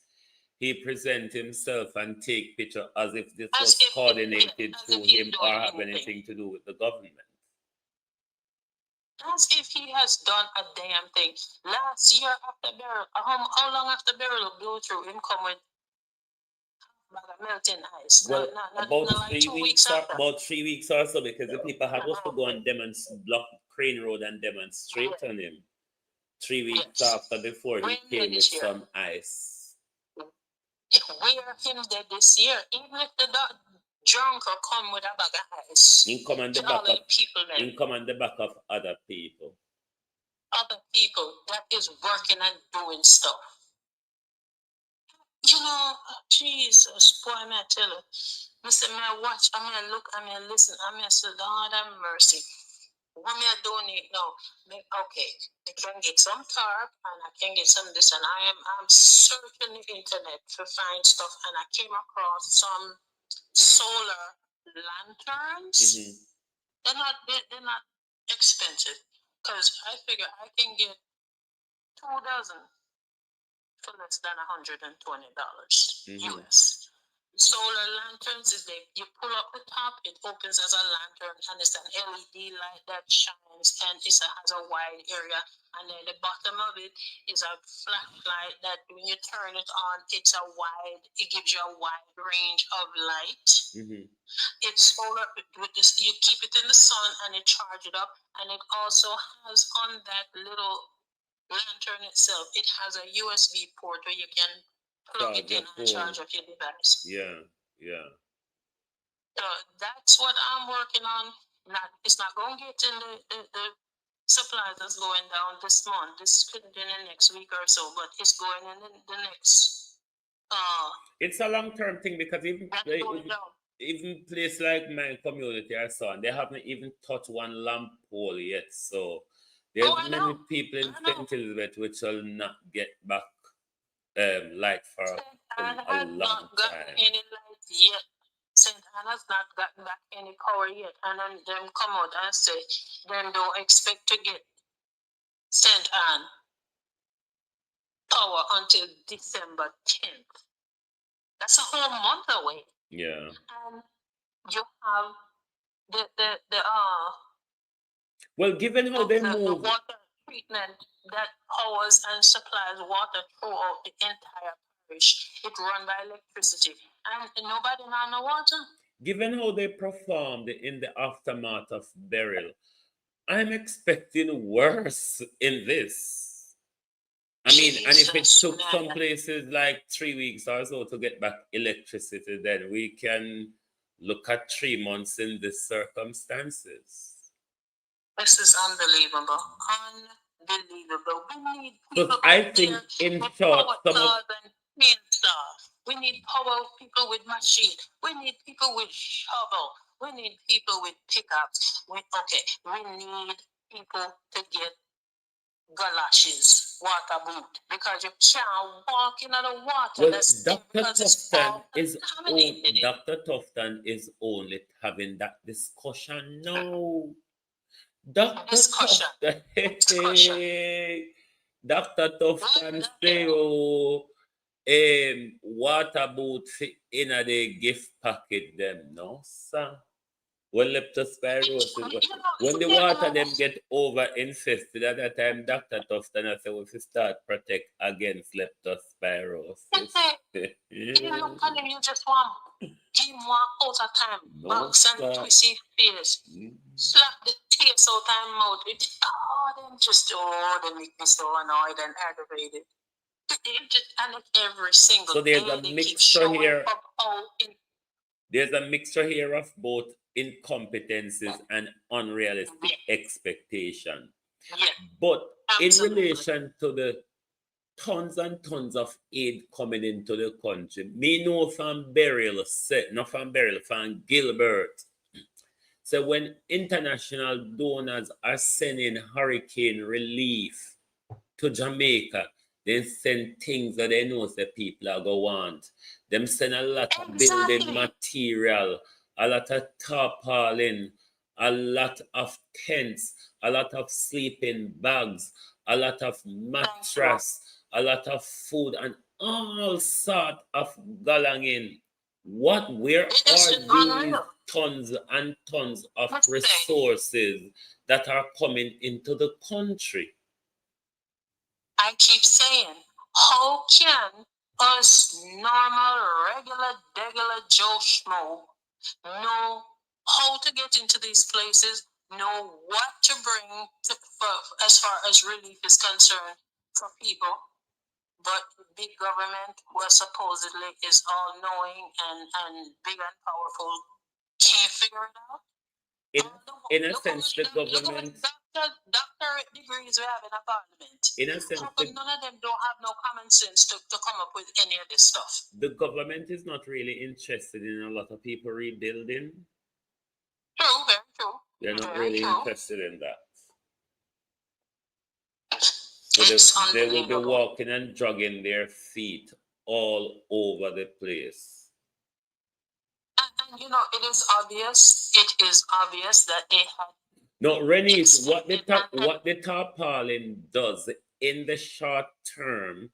he presents himself and take picture as if this was coordinated through him or have anything to do with the government. As if he has done a damn thing. Last year after burial, how long after burial go through him come with melting ice? Well, about 3 weeks after. About 3 weeks or so, because the people had to go and block Crane Road and demonstrate on him. 3 weeks after, before he came with some ice. We're him dead this year. Even if the drunk or come with a bag of ice. In come on the back of other people. Other people that is working and doing stuff. Jesus, boy, I tell you. Listen, I watch, I look, I listen, I say, Lord have mercy. What may I donate now? Okay, I can get some tarp and I can get some this, and I'm searching the internet to find stuff, and I came across some solar lanterns. They're not expensive, because I figure I can get 2 dozen for less than $120 US. solar lanterns is you pull up the top, it opens as a lantern, and it's an LED light that shines, and it has a wide area. And then the bottom of it is a flashlight that when you turn it on, it gives you a wide range of light. Mm-hmm. It's solar with this. You keep it in the sun and it charge it up, and it also has on that little lantern itself. It has a USB port where you can plug it in and charge up your device. Yeah. So that's what I'm working on. It's not going to get in the supplies that's going down this month. This could be in the next week or so, but it's going in the next. It's a long-term thing because even place like my community I saw, they haven't even touched one lamp pole yet. So there's many people in St. Elizabeth which will not get back light for a long time. Any light yet. St. Anna's not gotten back any power yet, and then them come out and say them don't expect to get St. Anne power until December 10th. That's a whole month away. Yeah. And you have the well, given how they move, the water treatment that powers and supplies water throughout the entire parish, it run by electricity, and nobody has no water. Given how they performed in the aftermath of burial, I'm expecting worse in this. I mean, and if it took some places like 3 weeks or so to get back electricity, then we can look at 3 months in these circumstances. This is unbelievable. Unbelievable. We need people. But I think, in short, we need power people with machine. We need people with shovel. We need people with pickups. We need people to get galoshes, water boot, because you can't walk in the water. Well, Dr. Tufton is only having that discussion now. Dr. Tufton say, water boots in a the gift packet them, no, sir. Well, leptospirosis. When the water them get over infested, at that time, Dr. Tufton I say we start protect against leptospirosis. You just want give him 1 out of time. Box and twist his face. Slap the taste out of his mouth. They make me so annoyed and aggravated. And every single so there's a mixture here. There's a mixture here of both incompetences and unrealistic expectation. Yeah. But in relation to the tons and tons of aid coming into the country, me know from Gilbert. So when international donors are sending hurricane relief to Jamaica, they send things that they know the people are going to want. Them send a lot of building material, a lot of tarpaulin, a lot of tents, a lot of sleeping bags, a lot of mattress, a lot of food, and all sort of galangin. Where are these tons and tons of resources that are coming into the country? I keep saying, how can us normal, regular Joe Schmo know how to get into these places, know what to bring as far as relief is concerned for people, but big government, who supposedly is all-knowing and big and powerful, can't figure it out? In a sense, the government... Doctorate degrees we have in a parliament. In a sense, none of them don't have no common sense to come up with any of this stuff. The government is not really interested in a lot of people rebuilding. True, very true. They're not really interested in that. So they will be walking and dragging their feet all over the place. And it is obvious. It is obvious that they have. No, Renice, what the tarpaulin does in the short term,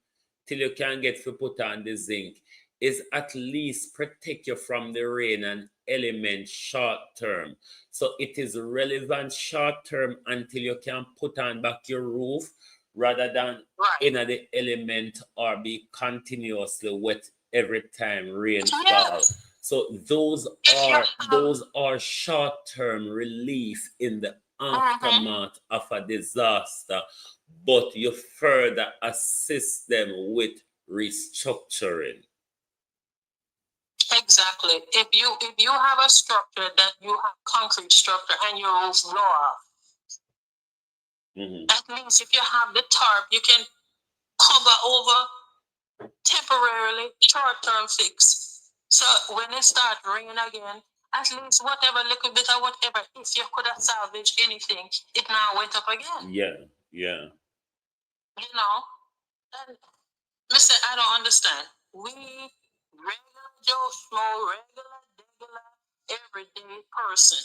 till you can get to put on the zinc, is at least protect you from the rain and element short term. So it is relevant short term until you can put on back your roof rather than in the element or be continuously wet every time rain falls. So those are short term relief in the aftermath of a disaster, but you further assist them with restructuring. Exactly. If you have a structure that you have concrete structure and your roof blow off, at least if you have the tarp, you can cover over temporarily, short term fix. So when it starts raining again, at least whatever little bit or whatever, if you could have salvaged anything, it now went up again. Yeah. You know, and listen, I don't understand. We regular Joe Schmo, regular, everyday person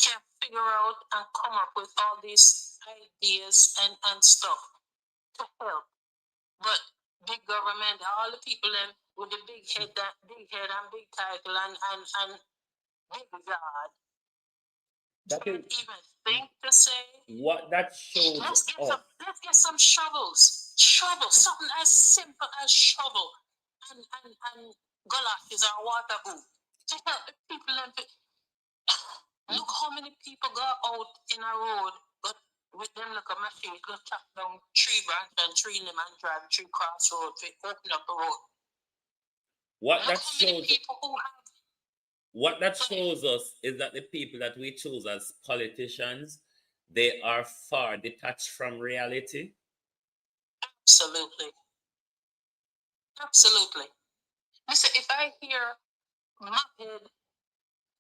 can figure out and come up with all these ideas and stuff to help. But big government, all the people with the big head and big title and big God. That is even think to say what that shows. Let's get some shovels. Something as simple as shovel and galoshes or water boot to help the people. Look how many people go out in a road, but with them like a machine, go chop down tree branch and tree limb and drive tree crossroad to open up the road. What that shows us is that the people that we choose as politicians, they are far detached from reality. Absolutely. Listen, if I hear my head,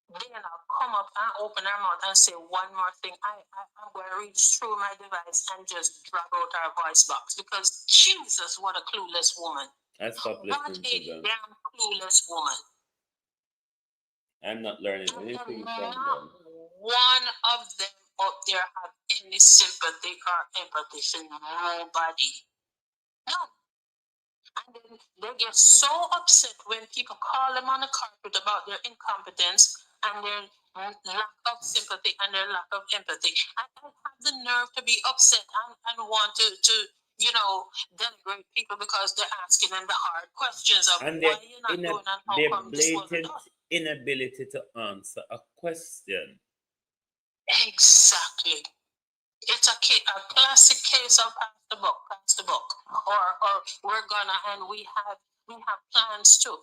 then I'll come up and open her mouth and say one more thing. I'm going to reach through my device and just drag out our voice box because Jesus, what a clueless woman. What a damn clueless woman. I'm not learning anything from them. One of them up there have any sympathy or empathy for nobody. No. And then they get so upset when people call them on the carpet about their incompetence and their lack of sympathy and their lack of empathy. I don't have the nerve to be upset and want to denigrate people because they're asking them the hard questions of and why you're not doing and how come this wasn't done. Inability to answer a question. Exactly. It's a classic case of pass the book, or we're gonna and we have plans too.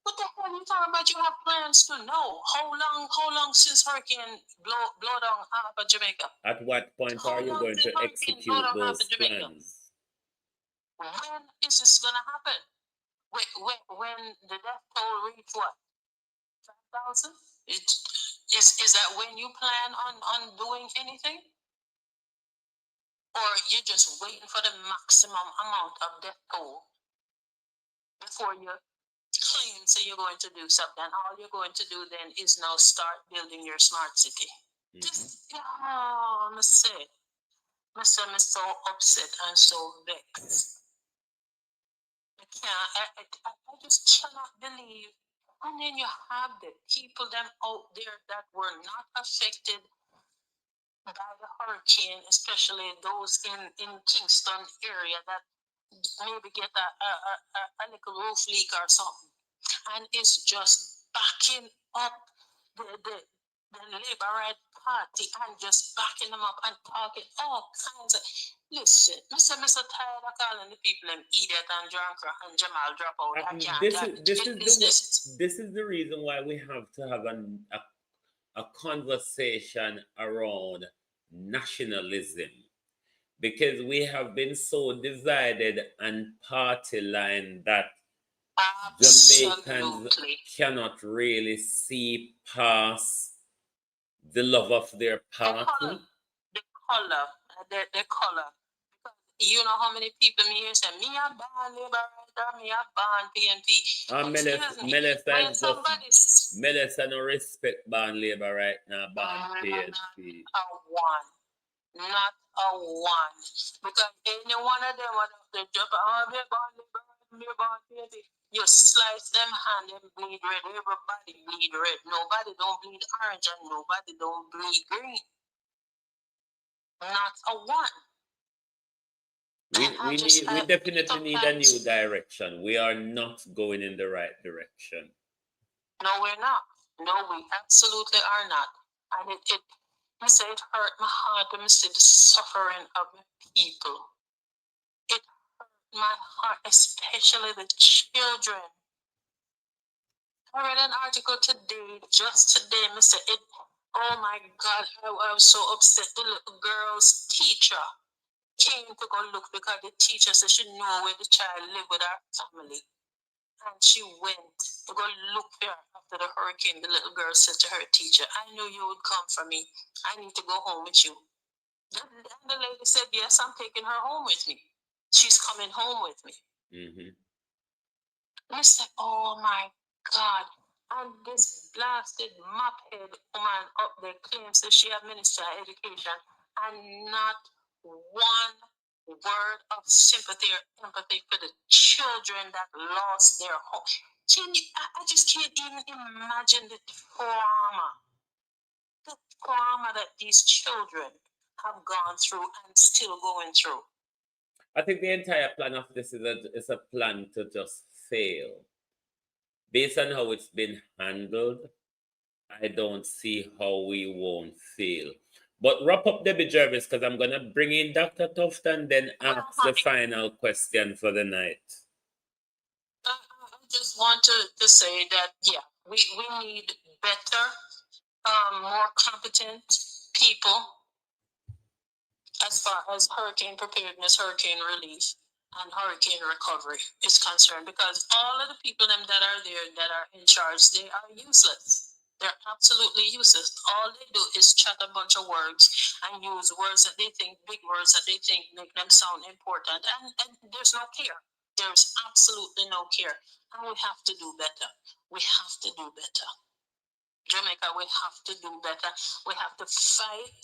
What the hell are you talking about? You have plans to know how long since hurricane blow down half of Jamaica? At what point are you going to execute those plans? When is this gonna happen? When the death toll reach what? 5,000? Is that when you plan on doing anything? Or you're just waiting for the maximum amount of death toll before you claim say you're going to do something. All you're going to do then is now start building your smart city. I'm so upset and so vexed. I just cannot believe. And then you have the people them out there that were not affected by the hurricane, especially those in Kingston area that maybe get a little roof leak or something, and it's just backing up the Labour Right Party and just backing them up and talking all kinds of. Listen, Mr. tired of calling the people them idiot and drunk and Jamal drop out. This is the reason why we have to have a conversation around nationalism, because we have been so divided and party line that Jamaicans cannot really see past the love of their party. The color. You know how many people me here say, me a ban Labour, me a ban PNP. Melissa no respect ban Labour right now, ban PNP. Not a one. Because any one of them would have to jump on me ban Labour, me ban PNP. You slice them hand, them bleed red. Everybody bleed red. Nobody don't bleed orange and nobody don't bleed green. Not a one. We definitely need a new direction. We are not going in the right direction. No, we're not. No, we absolutely are not. And I say it hurt my heart when I see the suffering of the people. It hurt my heart, especially the children. I read an article today, just today, Mr. It. Oh my God, I was so upset. The little girl's teacher came to go look because the teacher said she knew where the child lived with her family. And she went to go look there after the hurricane. The little girl said to her teacher, I knew you would come for me. I need to go home with you. And the lady said, yes, I'm taking her home with me. She's coming home with me. Mm-hmm. I said, oh my God. And this blasted mophead woman up there claims that she administers education and not one word of sympathy or empathy for the children that lost their home. I just can't even imagine the trauma that these children have gone through and still going through. I think the entire plan of this is a plan to just fail. Based on how it's been handled, I don't see how we won't fail. But wrap up Debbie Jervis, because I'm going to bring in Dr. Tuft and then ask the final question for the night. I just want to say that, yeah, we need better, more competent people as far as hurricane preparedness, hurricane relief, and hurricane recovery is concerned, because all of the people that are there that are in charge, they are useless. They're absolutely useless. All they do is chat a bunch of words and use words that they think, big words that they think make them sound important. And there's no care. There's absolutely no care. And we have to do better. We have to do better. Jamaica, we have to do better. We have to fight.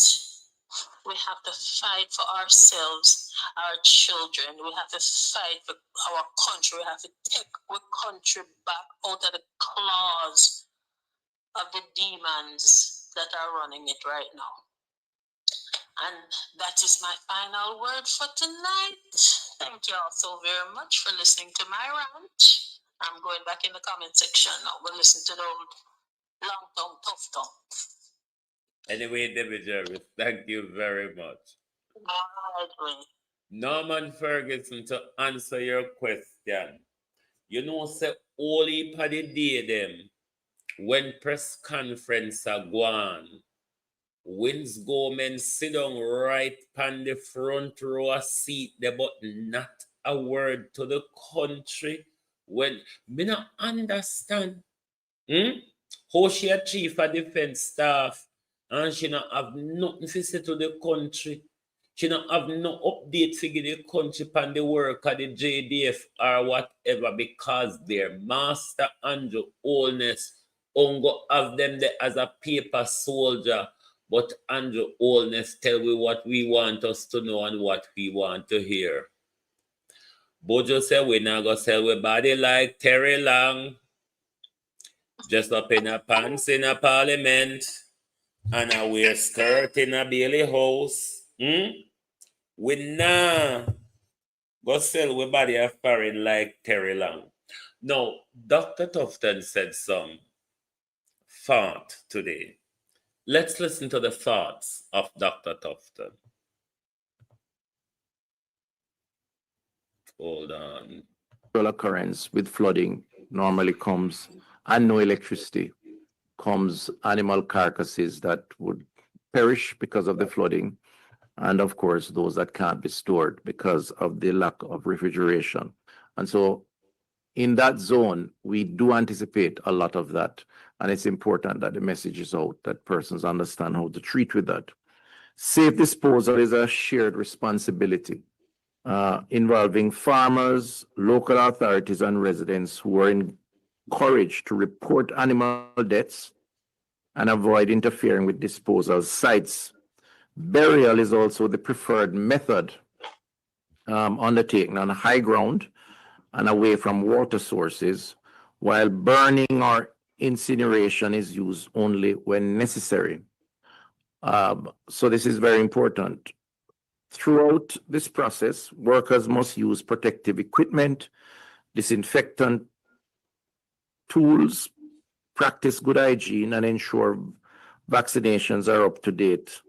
We have to fight for ourselves, our children. We have to fight for our country. We have to take our country back out of the claws of the demons that are running it right now. And that is my final word for tonight. Thank you all so very much for listening to my rant. I'm going back in the comment section now. We'll listen to the old long tongue, tough tongue. Anyway, Debbie Jervis, thank you very much. Right. Norman Ferguson, to answer your question, you know, say only for the day them when press conference are gone, Wins Gorman sit down right on the front row seat there, but not a word to the country. When me not understand how she a chief of defense staff and she not have nothing to say to the country. She not have no update to give the country on the work of the JDF or whatever, because their master Andrew Holness go have them there as a paper soldier. But Andrew Holness tell we what we want us to know and what we want to hear. Bojo said we not go sell we body like Terry Long, just up in a pants in a parliament, and I wear skirt in a Bailey house. We nah go sell we body a foreign like Terry Long. Now, Dr. Tufton said some thought today. Let's listen to the thoughts of Dr. Tufton. Hold on. Occurrence with flooding normally comes, and no electricity, comes animal carcasses that would perish because of the flooding, and of course those that can't be stored because of the lack of refrigeration. And so in that zone, we do anticipate a lot of that. And it's important that the message is out, that persons understand how to treat with that. Safe disposal is a shared responsibility involving farmers, local authorities, and residents who are encouraged to report animal deaths and avoid interfering with disposal sites. Burial is also the preferred method undertaken on high ground and away from water sources, while burning or incineration is used only when necessary. So this is very important. Throughout this process, workers must use protective equipment, disinfectant tools, practice good hygiene, and ensure vaccinations are up to date.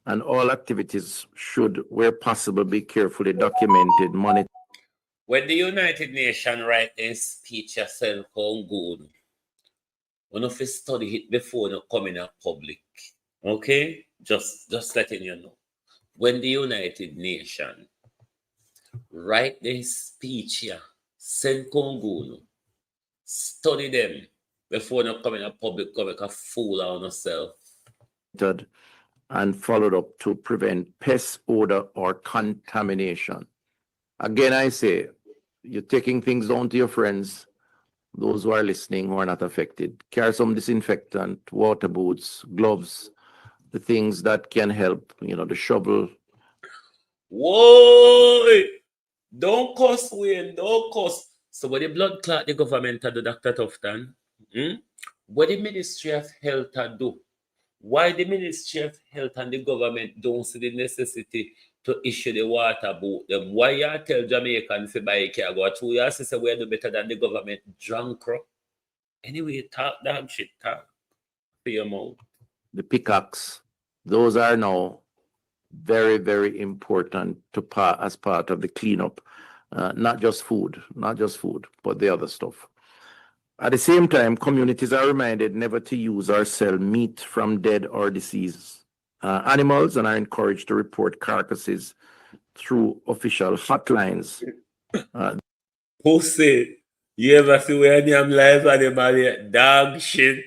And all activities should, where possible, be carefully documented, monitored. When the United Nations write a speech yourself on good, one of you study it before you come in a public. Okay? Just letting you know. When the United Nations write their speech here, send Konguno, study them before you come in a public, come make a fool out of yourself. And followed up to prevent pest odor or contamination. Again, I say, you're taking things down to your friends, those who are listening who are not affected. Carry some disinfectant, water boots, gloves, the things that can help, the shovel. Whoa! Don't cuss, Wayne, don't cuss. So what the blood clot the government do, Dr. Tufton? What the Ministry of Health do? Why the Ministry of Health and the government don't see the necessity to issue the water boot them? Why you tell Jamaicans to buy a car go 2 years to say we do better than the government? Drunk. Anyway, talk damn shit, talk for your mouth. The pickaxe, those are now very, very important as part of the cleanup. Not just food, but the other stuff. At the same time, communities are reminded never to use or sell meat from dead or deceased animals and are encouraged to report carcasses through official hotlines. Pussy, you ever see where I'm live animal dog shit?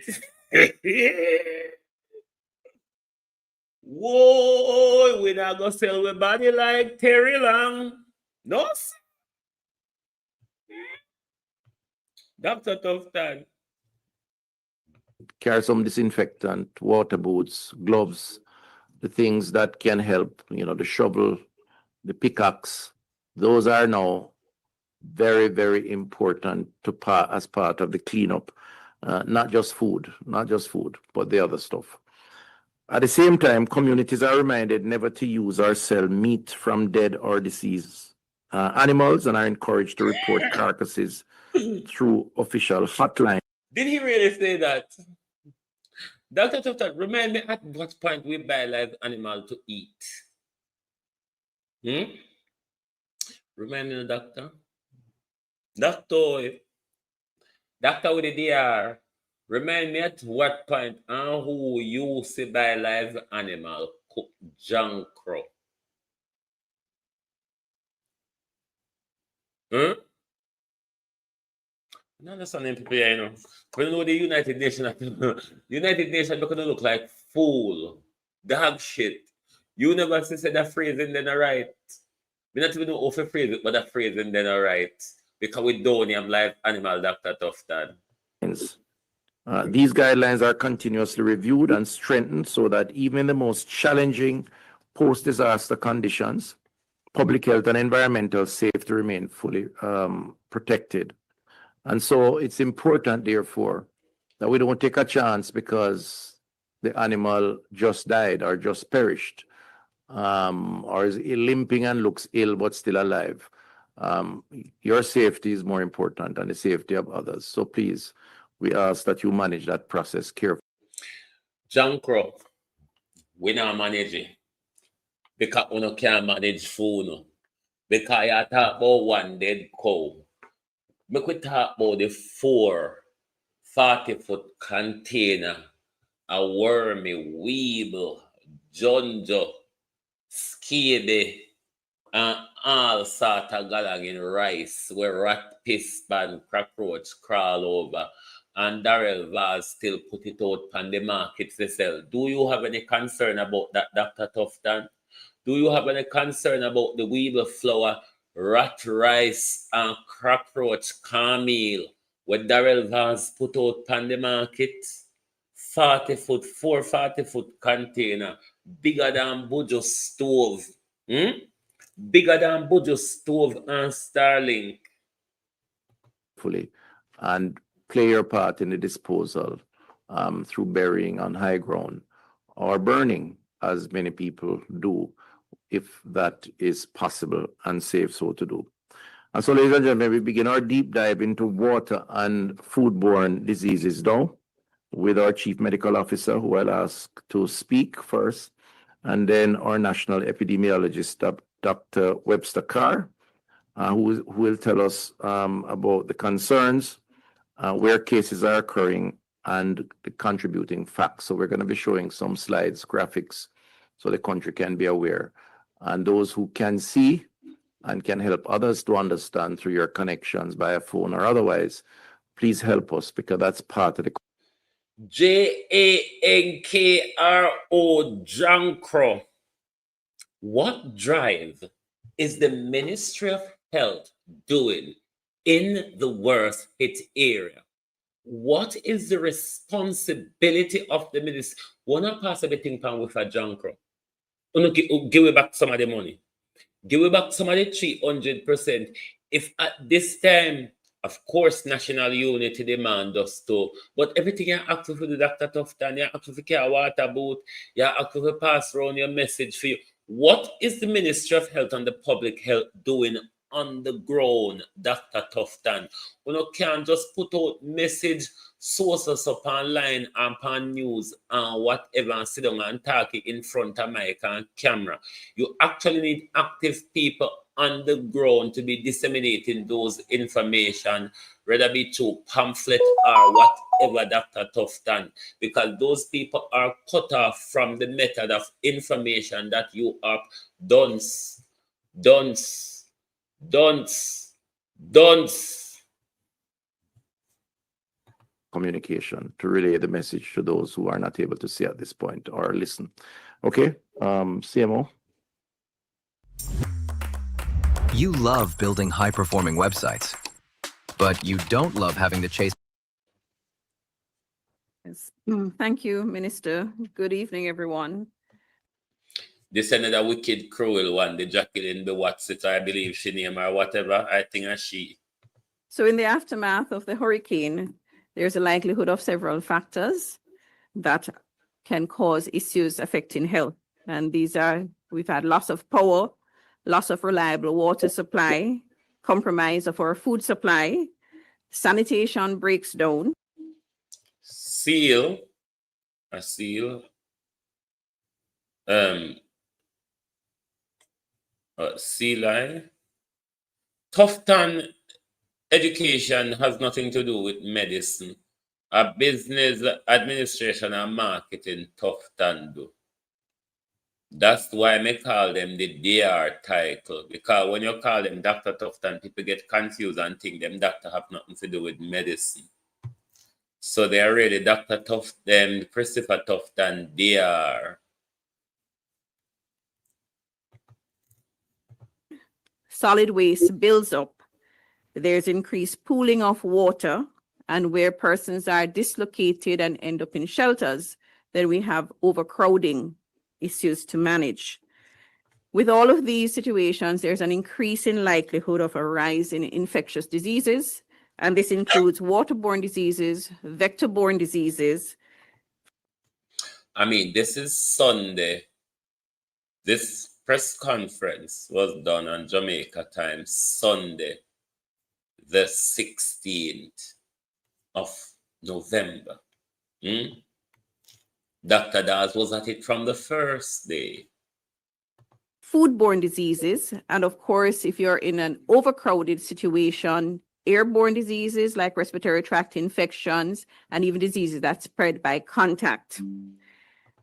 Whoa, we not gonna sell with body like Terry Long. No, sir. Dr. Tufton. Carry some disinfectant, water boots, gloves, the things that can help, the shovel, the pickaxe. Those are now very, very important as part of the cleanup. Not just food, but the other stuff. At the same time, communities are reminded never to use or sell meat from dead or deceased animals and are encouraged to report carcasses through official hotlines. Did he really say that? Dr. Tufton, remind me at what point we buy live animal to eat? Remind me, doctor. Doctor with the DR. Remind me at what point and who you see buy live animal cook junk crow. No, that's not people here, When you know the United Nations, United Nations because they look like fool, dog shit. You never say that phrase and then right. We not even know how to phrase it, but that phrase and then right. Because we don't have live animal, Dr. Tufton. These guidelines are continuously reviewed and strengthened so that even in the most challenging post-disaster conditions, public health and environmental safety remain fully protected. And so it's important, therefore, that we don't take a chance because the animal just died or just perished, or is limping and looks ill but still alive. Your safety is more important than the safety of others. So please, we ask that you manage that process carefully. Junk crow, we not manage it. Because we can't manage food. Because you talk about one dead cow. Make we talk about the 4 40-foot container, a wormy, weeble, junjo, skady, and all sort of galangin rice where rat, piss, and cockroach crawl over. And Darrell Vaz still put it out on the market to sell. Do you have any concern about that, Dr. Tufton? Do you have any concern about the weevil flour, rat rice, and cockroach cornmeal what Darrell Vaz put out on the market? 40-foot, 4 40-foot container, bigger than Bujo stove. Bigger than Bujo stove and Starlink. fully and play your part in the disposal through burying on high ground or burning, as many people do, if that is possible and safe so to do. And so, ladies and gentlemen, we begin our deep dive into water and foodborne diseases now with our Chief Medical Officer, who I'll ask to speak first, and then our National Epidemiologist, Dr. Webster Carr, who will tell us about the concerns, where cases are occurring, and the contributing facts. So we're going to be showing some slides, graphics, so the country can be aware. And those who can see and can help others to understand through your connections via phone or otherwise, please help us, because that's part of the JANKRO, Jankro. What drive is the Ministry of Health doing in the worst hit area? What is the responsibility of the ministry? Wanna pass everything pan with a Jankro? Give it back some of the money. Give it back some of the 300%. If at this time, of course, national unity demand us to, but everything you have to do, Dr. Tufton, you have to care water boat, you have to pass around your message for you. What is the Ministry of Health and the Public Health doing on the ground, Dr. Tufton? You can't just put out message sources up online and on news and whatever and sit down and talk it in front of mic and camera. You actually need active people on the ground to be disseminating those information, whether be through pamphlet or whatever, Dr. Tufton, because those people are cut off from the method of information that you are dunce. communication to relay the message to those who are not able to see at this point or listen. Okay, CMO. You love building high-performing websites, but you don't love having to chase. Yes. Thank you, Minister. Good evening, everyone. This another wicked, cruel one, the Jacqueline, the what's it, I believe she name or whatever, I think as she. So in the aftermath of the hurricane, there's a likelihood of several factors that can cause issues affecting health. And these are, we've had loss of power, loss of reliable water supply, compromise of our food supply, sanitation breaks down. Sea line. Tufton education has nothing to do with medicine. A business administration and marketing Tufton do. That's why I call them the DR title, because when you call them Dr. Tufton, people get confused and think them doctor have nothing to do with medicine. So they are really Dr. Tufton, Christopher Tufton, DR. Solid waste builds up. There's increased pooling of water, and where persons are dislocated and end up in shelters, then we have overcrowding issues to manage. With all of these situations, there's an increasing likelihood of a rise in infectious diseases, and this includes waterborne diseases, vector-borne diseases. I mean, this is Sunday. This press conference was done on Jamaica time, Sunday, the 16th of November. Dr. Dawes was at it from the first day. Foodborne diseases, and of course, if you're in an overcrowded situation, airborne diseases like respiratory tract infections, and even diseases that spread by contact.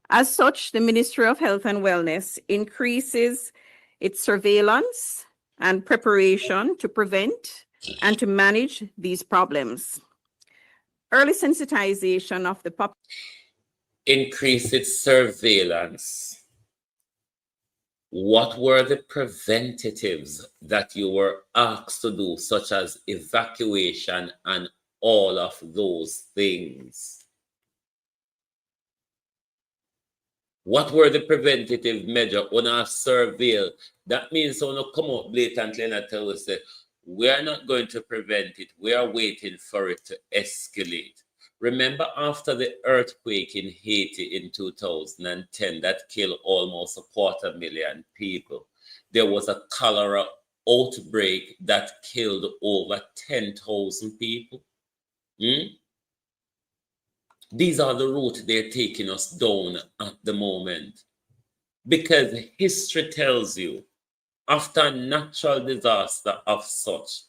As such, the Ministry of Health and Wellness increases its surveillance and preparation to prevent and to manage these problems. Early sensitization of the population. Increase its surveillance. What were the preventatives that you were asked to do, such as evacuation and all of those things? What were the preventative measures on our surveil? That means when you come out blatantly and tell us, We are not going to prevent it. We are waiting for it to escalate. Remember, after the earthquake in Haiti in 2010 that killed almost 250,000 people, there was a cholera outbreak that killed over 10,000 people. These are the route they're taking us down at the moment. Because history tells you, after a natural disaster of such,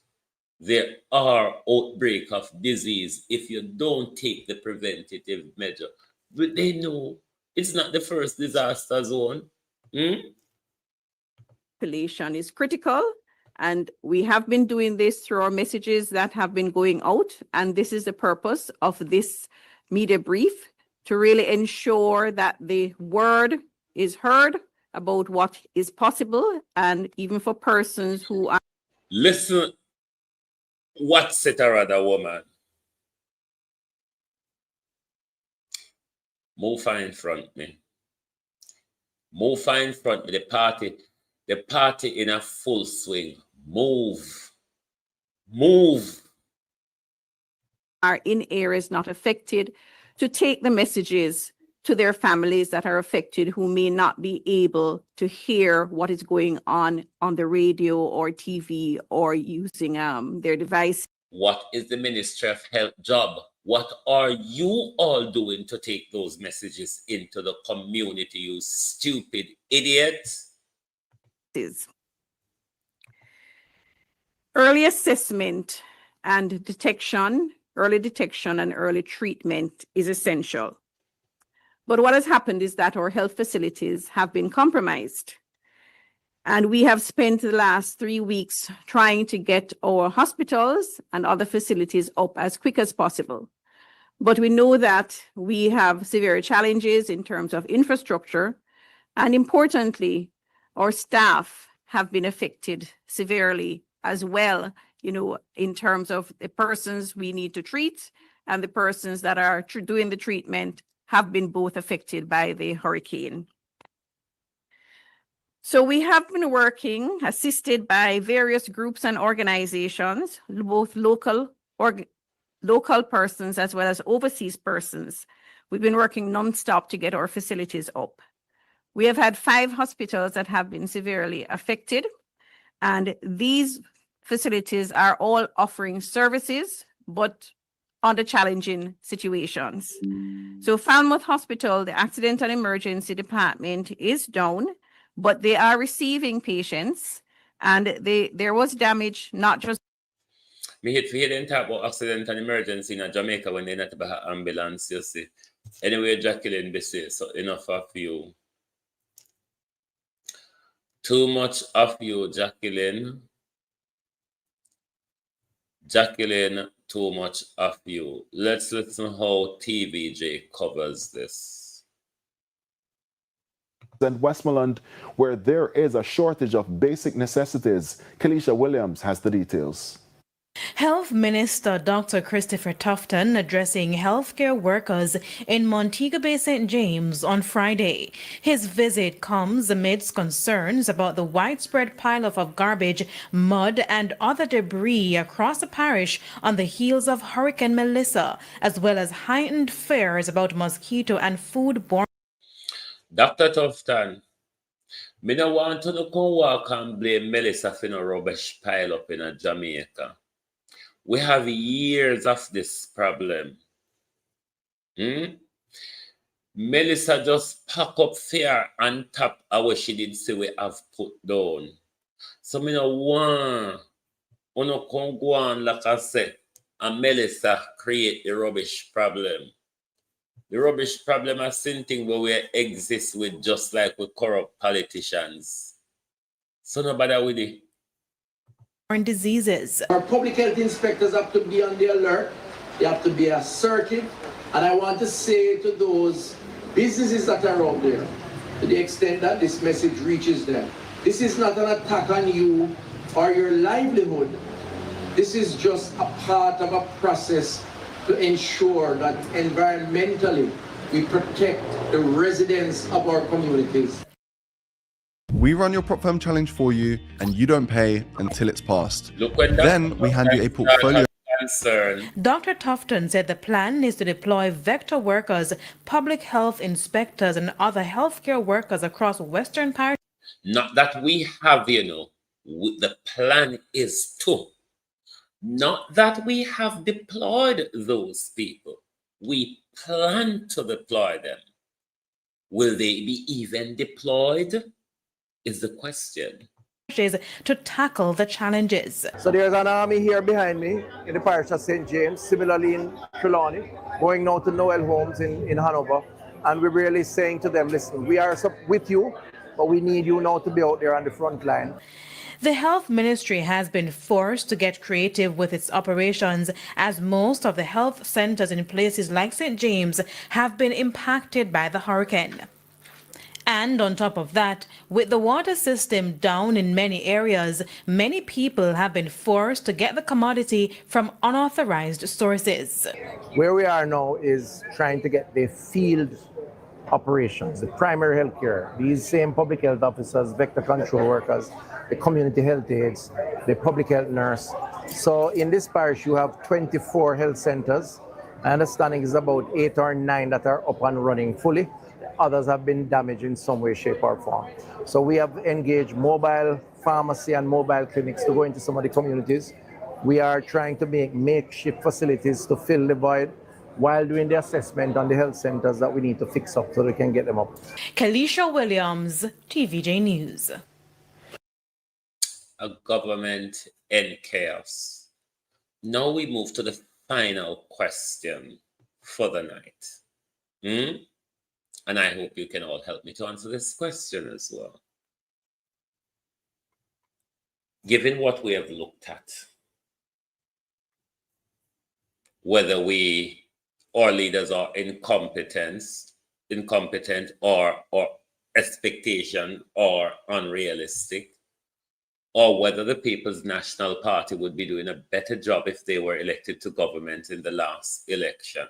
there are outbreak of disease if you don't take the preventative measure. But they know it's not the first disaster zone. Population is critical, and we have been doing this through our messages that have been going out, and this is the purpose of this media brief, to really ensure that the word is heard about what is possible, and even for persons who are... Listen, what said a rather woman? Move in front me. Move in front me. The party in a full swing. Move. Move. Are in areas not affected, to take the messages to their families that are affected, who may not be able to hear what is going on the radio or TV or using their device. What is the Ministry of Health job? What are you all doing to take those messages into the community, you stupid idiots? Early assessment and detection, early detection and early treatment is essential. But what has happened is that our health facilities have been compromised. And we have spent the last 3 weeks trying to get our hospitals and other facilities up as quick as possible. But we know that we have severe challenges in terms of infrastructure. And importantly, our staff have been affected severely as well, in terms of the persons we need to treat and the persons that are doing the treatment have been both affected by the hurricane. So we have been working, assisted by various groups and organizations, both local persons as well as overseas persons. We've been working nonstop to get our facilities up. We have had 5 hospitals that have been severely affected, and these facilities are all offering services, but under challenging situations. So Falmouth Hospital, the Accident and Emergency Department is down, but they are receiving patients, and there was damage, not just... Me hit didn't talk about accident and emergency in Jamaica when they not about ambulance, you see. Anyway, Jacqueline, be safe, so enough of you. Too much of you, Jacqueline. Jacqueline, too much of you. Let's listen how TVJ covers this. And Westmoreland, where there is a shortage of basic necessities. Kelisha Williams has the details. Health Minister Dr. Christopher Tufton addressing healthcare workers in Montego Bay St. James on Friday. His visit comes amidst concerns about the widespread pileup of garbage, mud, and other debris across the parish on the heels of Hurricane Melissa, as well as heightened fears about mosquito and foodborne. Dr. Tufton, me no want to look and walk and blame Melissa for no rubbish pile up in Jamaica. We have years of this problem. Melissa just pack up fear on top of what she did say we have put down. So me no want uno come go on like I said, and Melissa create the rubbish problem. The rubbish problem is something where we exist with just like with corrupt politicians. So nobody with it. Diseases. Our public health inspectors have to be on the alert. They have to be assertive. And I want to say to those businesses that are out there, to the extent that this message reaches them, this is not an attack on you or your livelihood. This is just a part of a process to ensure that environmentally we protect the residents of our communities. We run your prop firm challenge for you and you don't pay until it's passed. Look when Then we hand you a portfolio. Concern. Dr. Tufton said the plan is to deploy vector workers, public health inspectors, and other healthcare workers across Western Parish. Not that we have, the plan is to. Not that we have deployed those people. We plan to deploy them. Will they be even deployed? Is the question. To tackle the challenges. So there's an army here behind me in the parish of St. James, similarly in Trelawney, going now to Noel Homes in Hanover. And we're really saying to them, listen, we are with you, but we need you now to be out there on the front line. The health ministry has been forced to get creative with its operations as most of the health centers in places like St. James have been impacted by the hurricane. And on top of that, with the water system down in many areas, many people have been forced to get the commodity from unauthorized sources. Where we are now is trying to get the field operations, the primary health care, these same public health officers, vector control workers, the community health aides, the public health nurse. So in this parish, you have 24 health centers. My understanding is about 8 or 9 that are up and running fully. Others have been damaged in some way, shape, or form. So we have engaged mobile pharmacy and mobile clinics to go into some of the communities. We are trying to make makeshift facilities to fill the void while doing the assessment on the health centers that we need to fix up so we can get them up. Kalisha Williams, TVJ News. A government in chaos. Now we move to the final question for the night. And I hope you can all help me to answer this question as well. Given what we have looked at, whether our leaders are incompetent or expectation or unrealistic, or whether the People's National Party would be doing a better job if they were elected to government in the last election.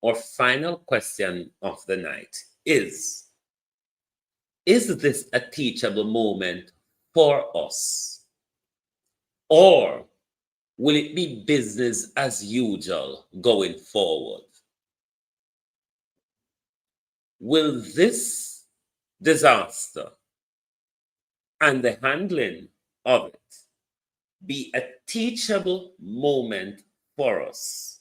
Our final question of the night is this a teachable moment for us? Or will it be business as usual going forward? Will this disaster and the handling of it be a teachable moment for us?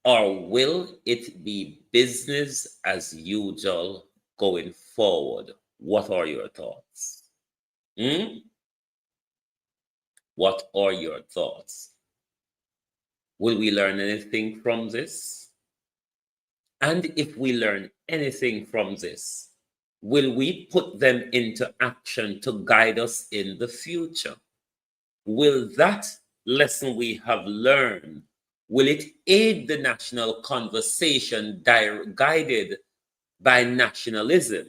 Or will it be business as usual going forward? What are your thoughts? What are your thoughts? Will we learn anything from this? And if we learn anything from this, will we put them into action to guide us in the future? Will that lesson we have learned, will it aid the national conversation guided by nationalism?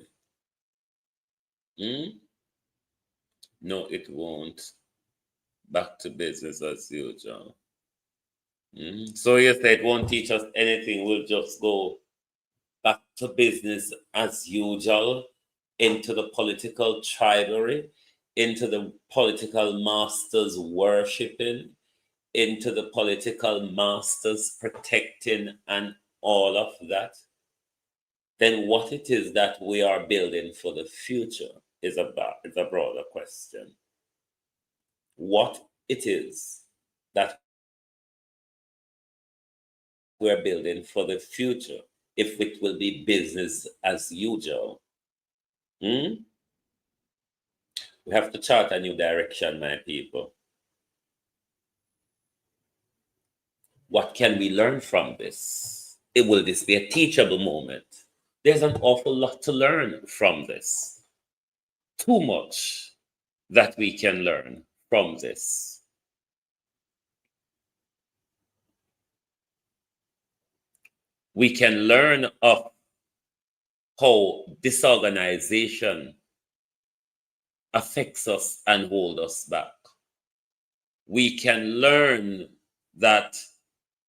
No, it won't. Back to business as usual. So you say it won't teach us anything. We'll just go back to business as usual, into the political tribalism, into the political masters worshipping, into the political masters protecting and all of that. Then what it is that we are building for the future is a broader question. What it is that we're building for the future, if it will be business as usual. We have to chart a new direction, my people. What can we learn from this? Will this be a teachable moment? There's an awful lot to learn from this. Too much that we can learn from this. We can learn of how disorganization affects us and holds us back. We can learn that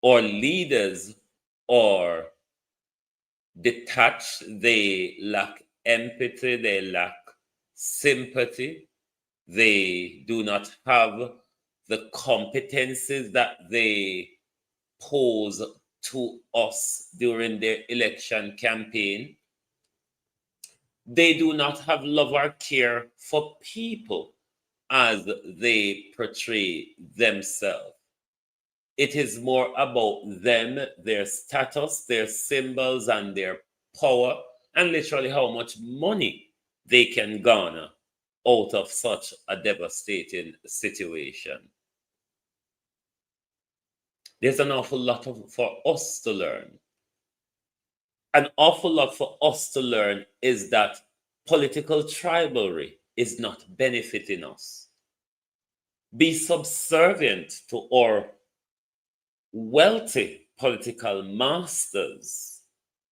our leaders are detached, they lack empathy, they lack sympathy, they do not have the competencies that they pose to us during their election campaign. They do not have love or care for people as they portray themselves. It is more about them, their status, their symbols, and their power, and literally how much money they can garner out of such a devastating situation. There's an awful lot for us to learn. An awful lot for us to learn is that political tribalism is not benefiting us. Be subservient to our wealthy political masters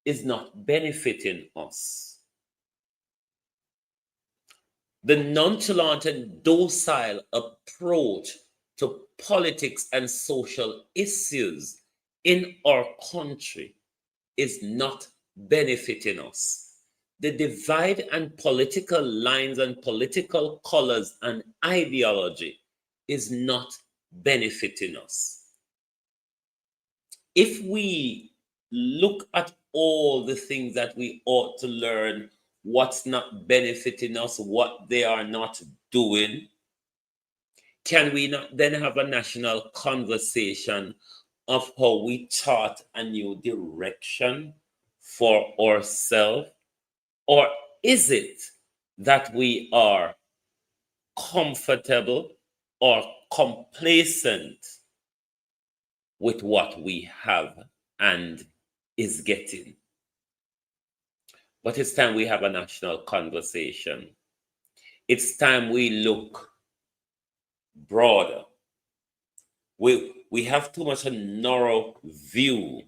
is not benefiting us. The nonchalant and docile approach to politics and social issues in our country is not benefiting us. The divide and political lines and political colors and ideology is not benefiting us. If we look at all the things that we ought to learn, what's not benefiting us, what they are not doing, can we not then have a national conversation of how we chart a new direction for ourselves? Or is it that we are comfortable or complacent with what we have and is getting? But it's time we have a national conversation. It's time we look broader. We have too much a narrow view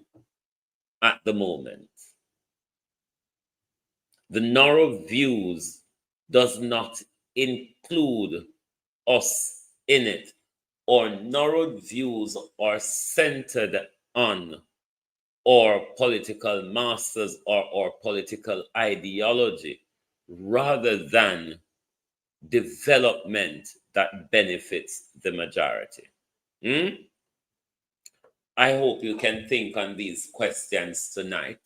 at the moment. The narrow views does not include us in it, or narrow views are centered on our political masters or our political ideology rather than development that benefits the majority. I hope you can think on these questions tonight.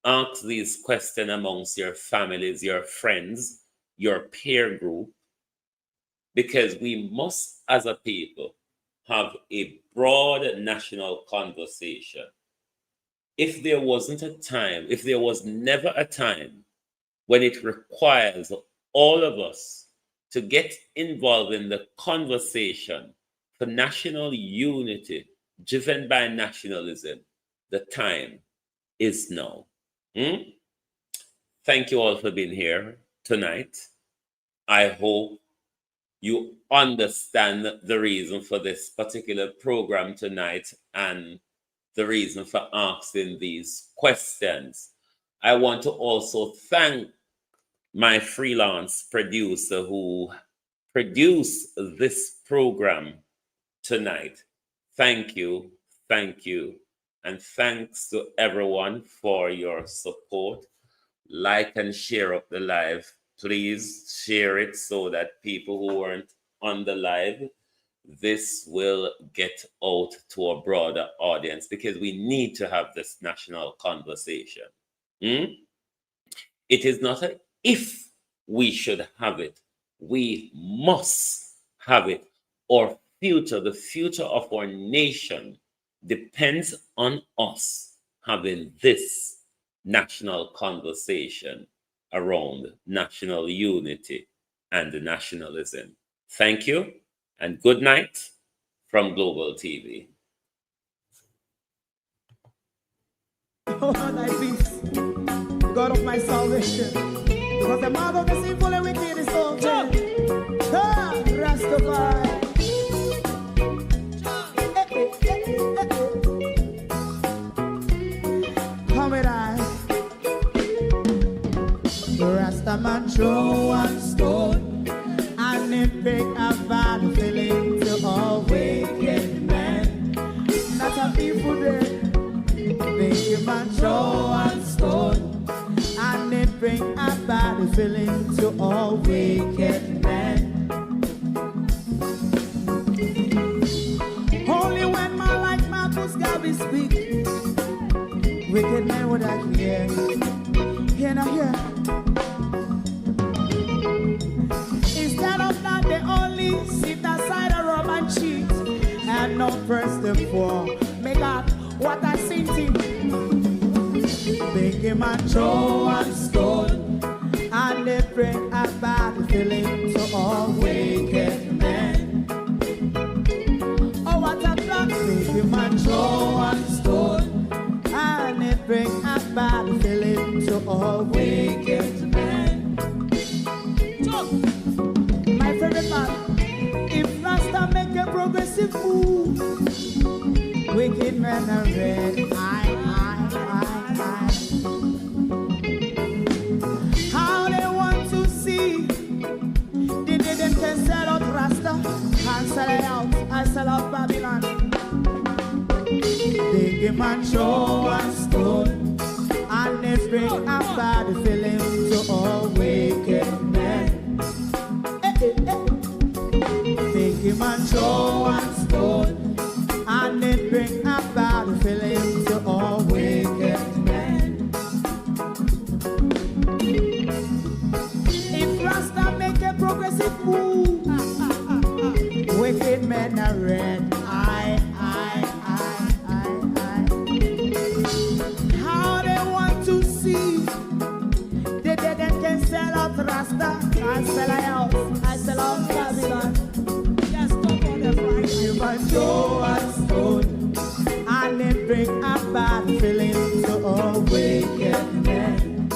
Ask these questions amongst your families, your friends, your peer group, because we must, as a people, have a broad national conversation. If there wasn't a time, if there was never a time when it requires all of us to get involved in the conversation for national unity driven by nationalism, the time is now. Thank you all for being here tonight. I hope you understand the reason for this particular program tonight and the reason for asking these questions. I want to also thank my freelance producer who produced this program tonight. Thank you, and thanks to everyone for your support. Like and share up the live. Please share it so that people who weren't on the live, this will get out to a broader audience because we need to have this national conversation. It is not an if we should have it. We must have it. Our future, the future of our nation, depends on us having this national conversation around national unity and nationalism. Thank you and good night from Global TV. Oh, thy peace, God of my salvation, because the mouth of the sinful and wicked is open. Rastafari. Come with us. Rastaman throw one stone, and it break a bad feeling to all wicked men. Not a people there. Make a man throw one stone, bad feeling to all wicked men. Only when man like Marcus Garvey speak, wicked men would I hear. Hear now hear. Instead of that, they only sit aside and rub and cheat, and not press them for. Make God what I seen to. Big him and throw and stone, and they bring a bad feeling to all wicked men. Oh, what a block! Big him and throw and stone, and they bring a bad feeling to all wicked men. So, my favorite man, if Rasta make a progressive move, wicked men are red. How they want to see the day them can sell out Rasta and sell it out, I sell out Babylon. They give man show and stone, and they bring a bad feeling to all wicked men. They give man show and stone, and they bring a bad feeling to all wicked men. If Rasta make a progressive move, wicked men are red. How they want to see the dead and can sell out Rasta and sell out, I sell out Babylon. Just stop on the Friday. Give a show and stone, and they bring a bad feeling to all wicked men.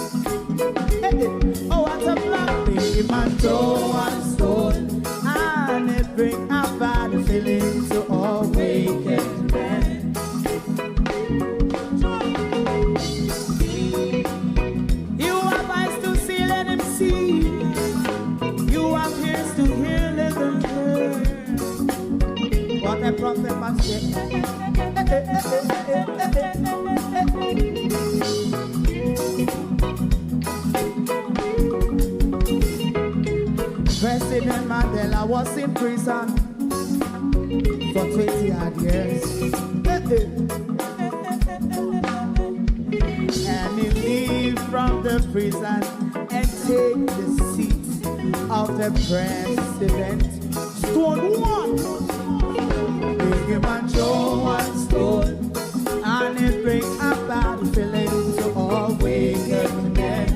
Oh, what a black thing, man, show and stone, and they bring a bad feeling to all wicked men. You have eyes to see, let them see. You have ears to hear, let them hear. What a prophet must say. President Mandela was in prison for 20 odd years. And he leave from the prison and take the seat of the president. Stone one, big him and Joe and Stone, and it bring a bad feeling to all wicked men.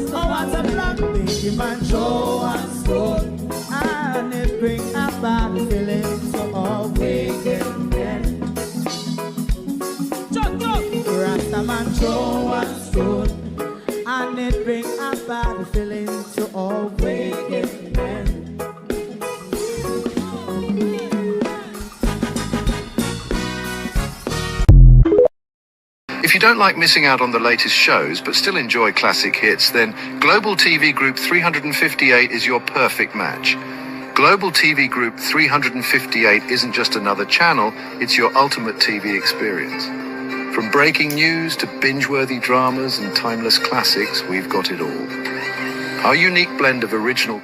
Oh, what a black, big him and Joe and Stone, and it bring a bad feeling to all wicked men. Rastaman Joe and Stone, and it bring a bad feeling to all wicked men. If you don't like missing out on the latest shows but still enjoy classic hits, then Global TV Group 358 is your perfect match. Global TV Group 358 isn't just another channel, it's your ultimate TV experience. From breaking news to binge-worthy dramas and timeless classics, we've got it all. Our unique blend of original